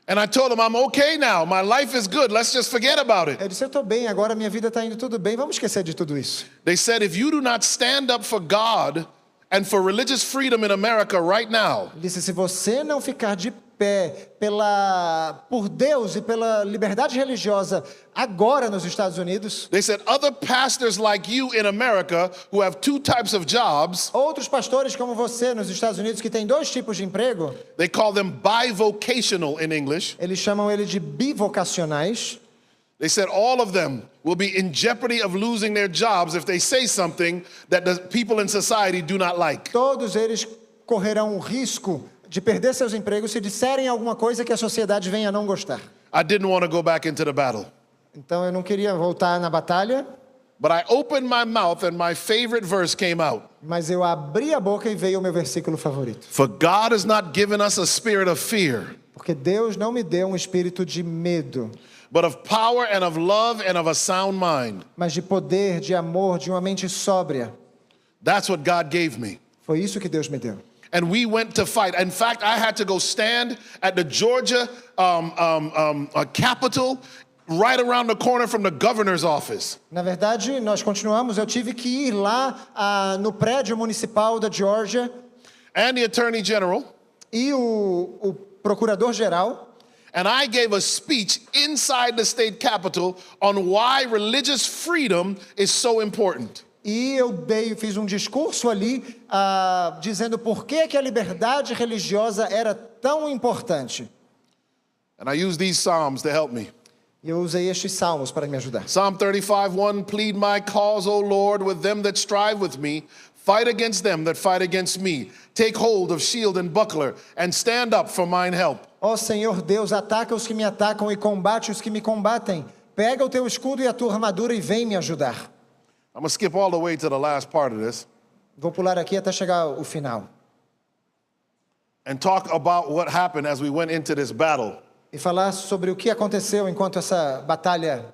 And I told them, I'm okay now. My life is good. Let's just forget about it. Eu disse, eu estou bem, agora minha vida está indo tudo bem, vamos esquecer de tudo isso. They said, if you do not stand up for God and for religious freedom in America right now, Ele disse, se você não ficar de pé por Deus e pela liberdade religiosa agora nos Estados Unidos, they said, other pastors like you in America who have two types of jobs, outros pastores como você nos Estados Unidos que têm dois tipos de emprego, they call them bivocational in English. eles chamam ele de bivocacionais. They said all of them will be in jeopardy of losing their jobs if they say something that the people in society do not like. Todos eles correrão o risco de perder seus empregos se disserem alguma coisa que a sociedade venha a não gostar. I didn't want to go back into the battle, Então eu não queria voltar na batalha, but I opened my mouth and my favorite verse came out. mas eu abri a boca e veio o meu versículo favorito. For God has not given us a spirit of fear, Porque Deus não me deu um espírito de medo, but of power and of love and of a sound mind. mas de poder, de amor, de uma mente sóbria. That's what God gave me. Foi isso que Deus me deu. And we went to fight. In fact, I had to go stand at the Georgia Capitol right around the corner from the governor's office. Na verdade, nós continuamos. Eu tive que ir lá no prédio municipal da Geórgia And the Attorney General. e o procurador-geral. And I gave a speech inside the state capitol on why religious freedom is so important. E eu fiz um discurso ali dizendo por que a liberdade religiosa era tão importante. And I used these Psalms to help me. E eu usei estes salmos para me ajudar. Psalm 35:1, plead my cause, O Lord, with them that strive with me. Fight against them that fight against me. Take hold of shield and buckler, and stand up for mine help. Ó Senhor Deus, ataca os que me atacam e combate os que me combatem. Pega o teu escudo e a tua armadura e vem me ajudar. I'm going to skip all the way to the last part of this Vou pular aqui até chegar ao final. and talk about what happened as we went into this battle. E falar sobre o que aconteceu enquanto essa batalha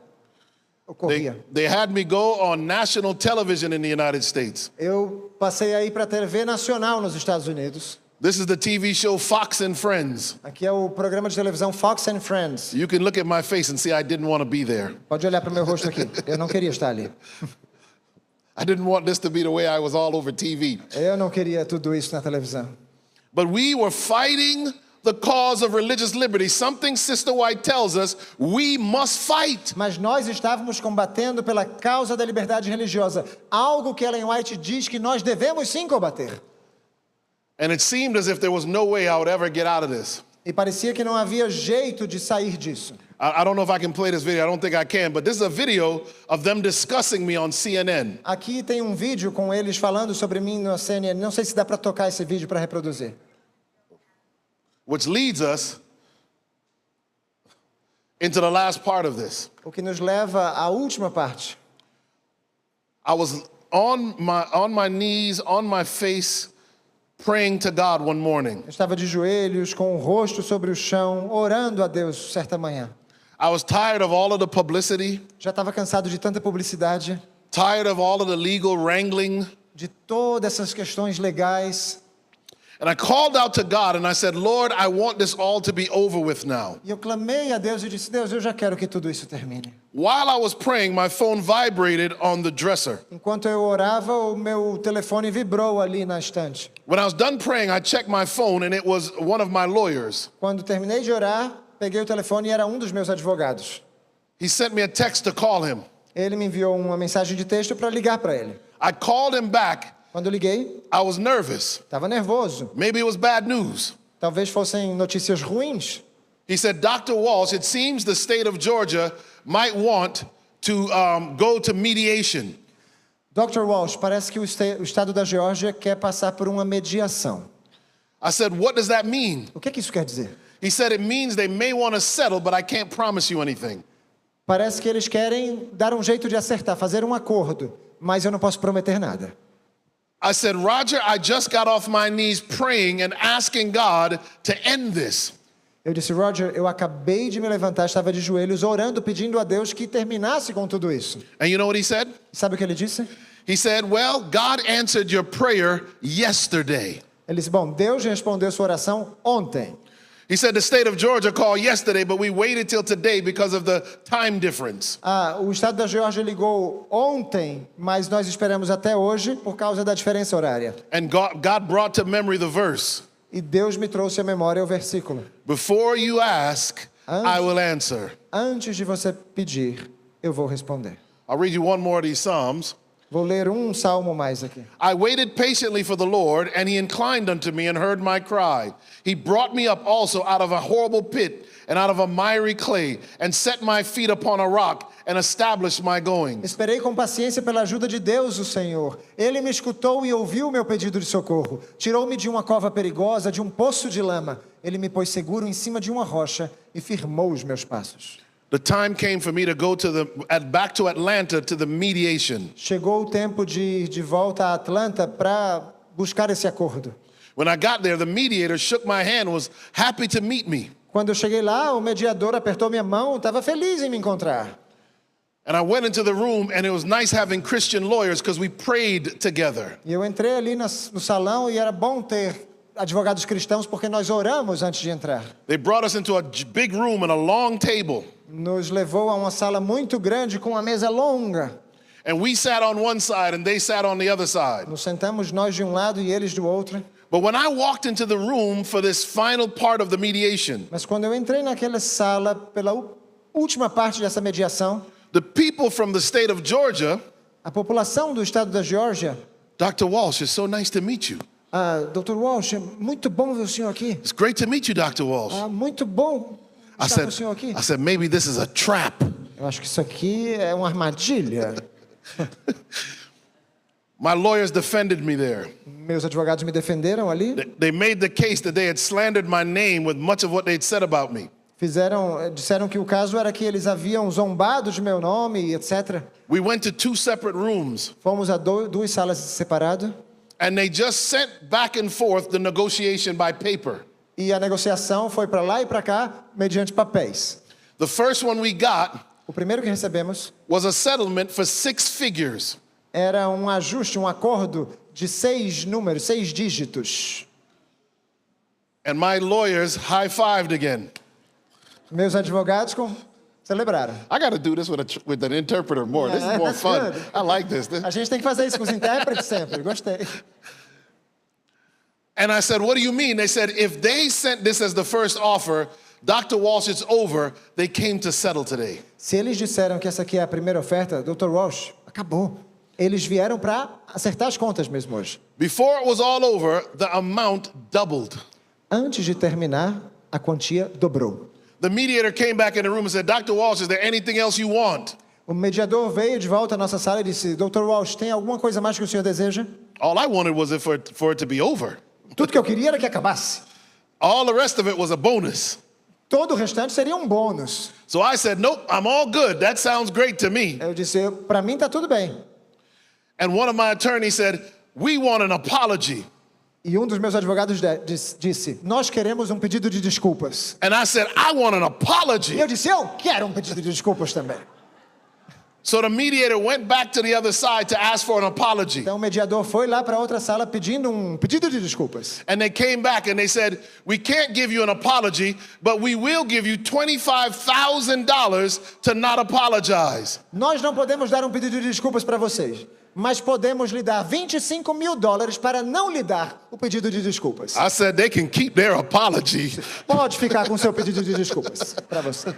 ocorria. They had me go on national television in the United States. Eu passei aí para a TV nacional nos Estados Unidos. This is the TV show Fox and Friends. Aqui é o programa de televisão Fox and Friends. You can look at my face and see I didn't want to be there. Pode olhar para o meu rosto aqui. Eu não queria estar ali. I didn't want this to be the way I was all over TV. Eu não queria tudo isso na televisão. But we were fighting the cause of religious liberty, something Sister White tells us we must fight. Mas nós estávamos combatendo pela causa da liberdade religiosa. Algo que Ellen White diz que nós devemos sim combater. And it seemed as if there was no way I would ever get out of this. E parecia que não havia jeito de sair disso. I don't know if I can play this video. I don't think I can. But this is a video of them discussing me on CNN. Aqui tem um vídeo com eles falando sobre mim na CNN. Não sei se dá para tocar esse vídeo para reproduzir. Which leads us into the last part of this. O que nos leva à última parte. I was on my knees, on my face, praying to God one morning. Eu estava de joelhos, com o rosto sobre o chão, orando a Deus certa manhã. I was tired of all of the publicity, Já estava cansado de tanta publicidade, tired of all of the legal wrangling. de todas essas questões legais. And I called out to God and I said, Lord, I want this all to be over with now. E eu clamei a Deus e disse, Deus, eu já quero que tudo isso termine. While I was praying, my phone vibrated on the dresser. Enquanto eu orava, o meu telefone vibrou ali na estante. When I was done praying, I checked my phone and it was one of my lawyers. Quando terminei de orar, peguei o telefone e era um dos meus advogados. He sent me a text to call him. Ele me enviou uma mensagem de texto para ligar para ele. I called him back. Quando eu liguei, I was nervous. estava nervoso. Maybe it was bad news. Talvez fossem notícias ruins. He said, Dr. Walsh, it seems the state of Georgia might want to go to mediation. Dr. Walsh, parece que o estado da Geórgia quer passar por uma mediação. I said, what does that mean? O que isso quer dizer? He said, it means they may want to settle, but I can't promise you anything. Parece que eles querem dar um jeito de acertar, fazer um acordo, mas eu não posso prometer nada. I said, Roger, I just got off my knees praying and asking God to end this. Eu disse, Roger, eu acabei de me levantar, estava de joelhos, orando, pedindo a Deus que terminasse com tudo isso. And you know what he said? Sabe o que ele disse? He said, well, God answered your prayer yesterday. Ele disse, bom, Deus respondeu sua oração ontem. He said the state of Georgia called yesterday, but we waited till today because of the time difference. O estado da Geórgia ligou ontem, mas nós esperamos até hoje por causa da diferença horária. And God brought to memory the verse. E Deus me trouxe à memória o versículo. Before you ask, I will answer. Antes de você pedir, eu vou responder. I'll read you one more of these Psalms. Vou ler um salmo mais aqui. I waited patiently for the Lord, and he inclined unto me and heard my cry. He brought me up also out of a horrible pit and out of a miry clay, and set my feet upon a rock and established my goings. Esperei com paciência pela ajuda de Deus, o Senhor. Ele me escutou e ouviu o meu pedido de socorro. Tirou-me de uma cova perigosa, de um poço de lama. Ele me pôs seguro em cima de uma rocha e firmou os meus passos. The time came for me to go back to Atlanta to the mediation. Chegou o tempo de ir de volta a Atlanta para buscar esse acordo. When I got there, the mediator shook my hand and was happy to meet me. Quando eu cheguei lá, o mediador apertou minha mão, estava feliz em me encontrar. And I went into the room, and it was nice having Christian lawyers because we prayed together. E eu entrei ali no salão e era bom ter advogados cristãos porque nós oramos antes de entrar. They brought us into a big room and a long table. Nos levou a uma sala muito grande com uma mesa longa. And we sat on one side and they sat on the other side. Nos sentamos nós de um lado e eles do outro. But when I walked into the room for this final part of the mediation, Mas quando eu entrei naquela sala pela última parte dessa mediação, the people from the state of Georgia, a população do estado da Geórgia, Dr. Walsh, it's so nice to meet you. Dr. Walsh, muito bom ver o senhor aqui. It's great to meet you, Dr. Walsh. Muito bom I estar com o senhor aqui. said, maybe this is a trap. Eu acho que isso aqui é uma armadilha. My lawyers defended me there. Meus advogados me defenderam ali. They made the case that they had slandered my name with much of what they'd said about me. Disseram que o caso era que eles haviam zombado de meu nome, etc. We went to two separate rooms, Fomos a duas salas separadas and they just sent back and forth the negotiation by paper. e a negociação foi para lá e para cá mediante papéis. The first one we got O primeiro que recebemos was a settlement for 6 figures. era um ajuste, um acordo de 6 números, 6 dígitos. And my lawyers high-fived again. Meus advogados celebraram. I got to do this with an interpreter more. This is more That's fun. good. I like this. A gente tem que fazer isso com os intérpretes sempre. Gostei. And I said, what do you mean? They said, if they sent this as the first offer, Dr. Walsh, it's over. They came to settle today. Se eles disseram que essa aqui é a primeira oferta, Dr. Walsh, acabou. Eles vieram para acertar as contas mesmo hoje. Before it was all over, the amount doubled. Antes de terminar, a quantia dobrou. The mediator came back in the room and said, Dr. Walsh, is there anything else you want? O mediador veio de volta à nossa sala e disse, Dr. Walsh, tem alguma coisa mais que o senhor deseja? All I wanted was for it to be over. Tudo que eu queria era que acabasse. All the rest of it was a bonus. Todo o restante seria um bônus. So I said, nope, I'm all good. That sounds great to me. Eu disse, para mim tá tudo bem. And one of my attorneys said, we want an apology. E um dos meus advogados disse, nós queremos um pedido de desculpas. And I said, I want an E apology. eu disse, eu quero um pedido de desculpas também. So the mediator went back to the other side to ask for an apology. Então o mediador foi lá para outra sala pedindo um pedido de desculpas. And they came back and they said, we can't give you an apology, but we will give you $25,000 to not apologize. Nós não podemos dar um pedido de desculpas para vocês, mas podemos lhe dar $25.000 para não lhe dar o pedido de desculpas. I said, they can keep their apology. Pode ficar com seu pedido de desculpas para você.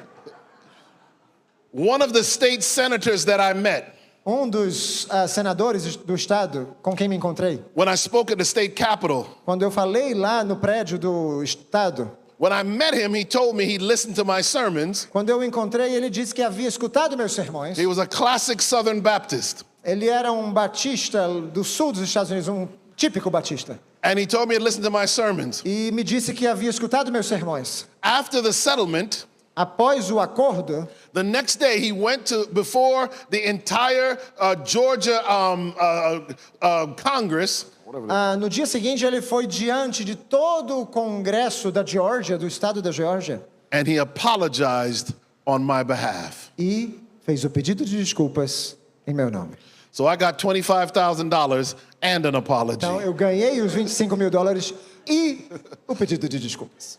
One of the state senators that I met, Um dos senadores do estado com quem me encontrei, when I spoke at the state capitol, quando eu falei lá no prédio do estado, when I met him, he told me he listened to my sermons. quando eu o encontrei, ele disse que havia escutado meus sermões. He was a classic Southern Baptist. Ele era um batista do sul dos Estados Unidos, um típico batista. And he told me to listen to my sermons. E me disse que havia escutado meus sermões. After the settlement, Após o acordo, the next day he went to, before the entire Georgia Congress, no dia seguinte ele foi diante de todo o Congresso da Geórgia, do estado da Geórgia, and he apologized on my behalf. e fez o pedido de desculpas em meu nome. So I got $25,000 and an apology. Então eu ganhei os $25 mil e o pedido de desculpas.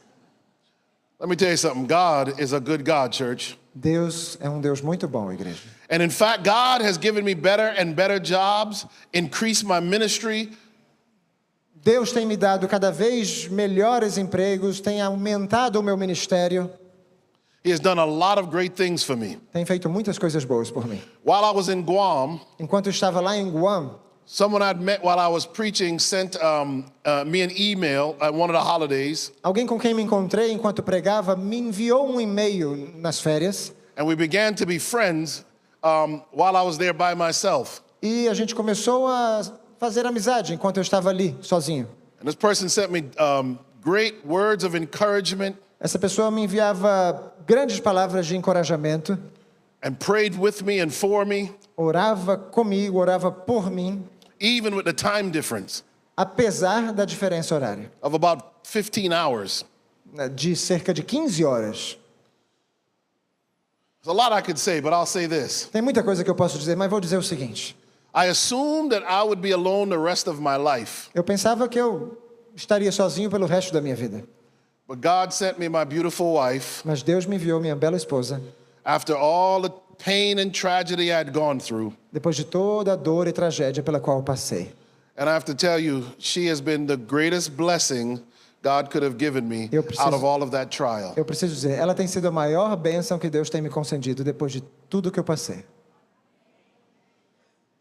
Let me tell you something. God is a good God, church. Deus é um Deus muito bom, igreja. And in fact, God has given me better and better jobs, increased my ministry. Deus tem me dado cada vez melhores empregos, tem aumentado o meu ministério, He has done a lot of great things for me. tem feito muitas coisas boas por mim. While I was in Guam, Enquanto eu estava lá em Guam, someone I'd met while I was preaching sent me an email at one of the holidays, alguém com quem me encontrei enquanto pregava me enviou um e-mail nas férias and we began to be friends while I was there by myself. e a gente começou a fazer amizade enquanto eu estava ali, sozinho. And this person sent me great words of encouragement Essa pessoa me enviava grandes palavras de encorajamento, and prayed with me and for me, orava comigo, orava por mim, even with the time difference apesar da diferença horária, of about 15 hours. né, de cerca de 15 horas. There's a lot I could say, but I'll say this. Tem muita coisa que eu posso dizer, mas vou dizer o seguinte. I assumed that I would be alone the rest of my life, Eu pensava que eu estaria sozinho pelo resto da minha vida. but God sent me my beautiful wife Mas Deus me enviou minha bela esposa, after all the pain and tragedy I'd gone through. depois de toda a dor e tragédia pela qual eu passei. And I have to tell you, she has been the greatest blessing God could have given me Eu preciso- out of all of that trial. Eu preciso dizer, ela tem sido a maior bênção que Deus tem me concedido depois de tudo que eu passei.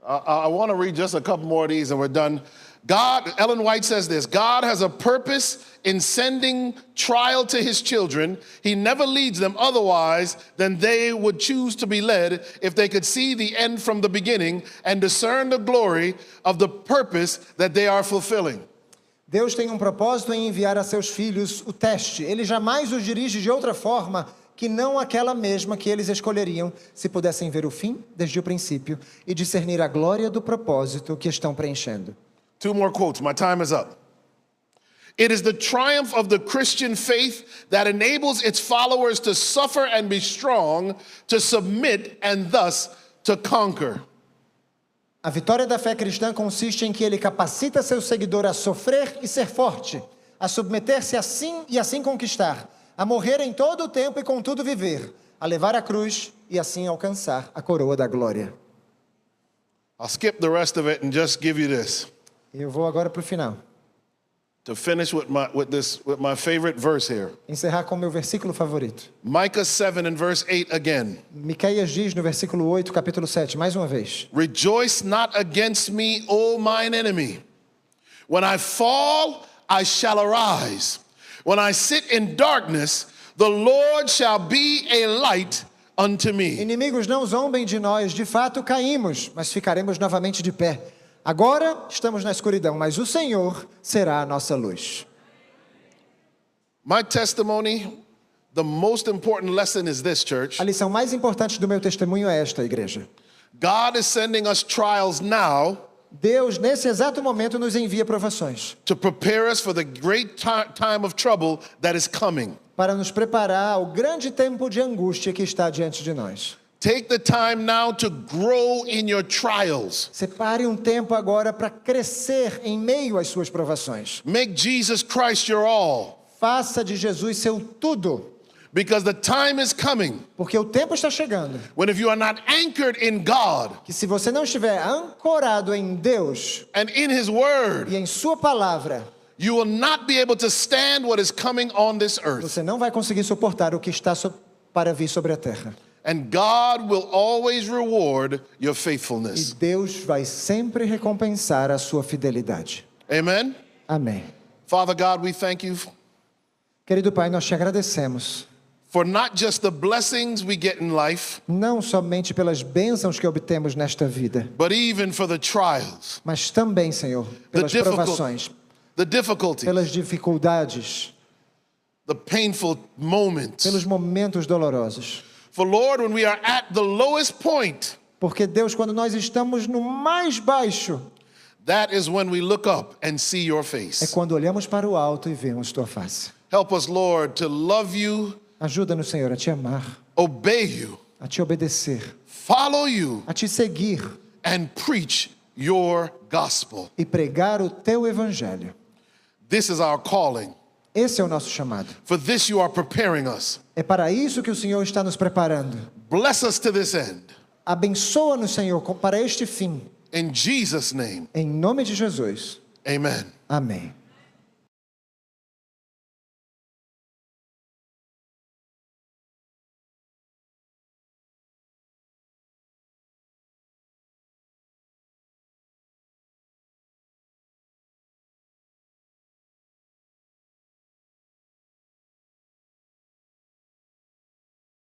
I want to read just a couple more of these and we're done. God, Ellen White says this, God has a purpose in sending trial to his children. He never leads them otherwise than they would choose to be led if they could see the end from the beginning and discern the glory of the purpose that they are fulfilling. Deus tem um propósito em enviar a seus filhos o teste. Ele jamais os dirige de outra forma que não aquela mesma que eles escolheriam se pudessem ver o fim desde o princípio e discernir a glória do propósito que estão preenchendo. 2 more quotes. My time is up. It is the triumph of the Christian faith that enables its followers to suffer and be strong, to submit and thus to conquer. A vitória da fé cristã consiste em que ele capacita seu seguidor a sofrer e ser forte, a submeter-se assim e assim conquistar, a morrer em todo o tempo e contudo viver, a levar a cruz e assim alcançar a coroa da glória. I'll skip the rest of it and just give you this Eu vou agora para o final, to finish with my favorite verse here. encerrar com o meu versículo favorito. Micah 7 and verse 8 again. Miqueias diz no versículo 8, capítulo 7, mais uma vez. Rejoice not against me, O mine enemy. When I fall, I shall arise. When I sit in darkness, the Lord shall be a light unto me. Inimigos, não zombem de nós, de fato caímos, mas ficaremos novamente de pé. Agora estamos na escuridão, mas o Senhor será a nossa luz. My testimony, the most important lesson is this, church. A lição mais importante do meu testemunho é esta, igreja. God is sending us trials now Deus, nesse exato momento, nos envia provações to prepare us for the great time of trouble that is coming. para nos preparar ao grande tempo de angústia que está diante de nós. Take the time now to grow in your trials. Separe um tempo agora para crescer em meio às suas provações. Make Jesus Christ your all, Faça de Jesus seu tudo, because the time is coming porque o tempo está chegando. when if you are not anchored in God Que se você não estiver ancorado em Deus and in His Word, e em sua palavra, you will not be able to stand what is coming on this earth. você não vai conseguir suportar o que está para vir sobre a terra. And God will always reward your E faithfulness. Deus vai sempre recompensar a sua fidelidade. Amen? Amém. Father God, we thank you Querido Pai, nós te agradecemos for not just the blessings we get in life, não somente pelas bênçãos que obtemos nesta vida, but even for the trials, mas também, Senhor, pelas provações, the difficulties, pelas dificuldades, the painful moments. pelos momentos dolorosos. For Lord, when we are at the lowest point, Porque, Deus, quando nós estamos no mais baixo, that is when we look up and see your é face. quando olhamos para o alto e vemos tua face. Help us, Lord, to love you, Ajuda-nos, Senhor, a te amar, obey you, a te obedecer, follow you, a te seguir and preach your gospel. e pregar o teu evangelho. This is our calling. Esse é o nosso chamado. For this you are preparing us. É para isso que o Senhor está nos preparando. Bless us to this end. Abençoa-nos, Senhor, para este fim. In Jesus' name, Em nome de Jesus. amen. Amém.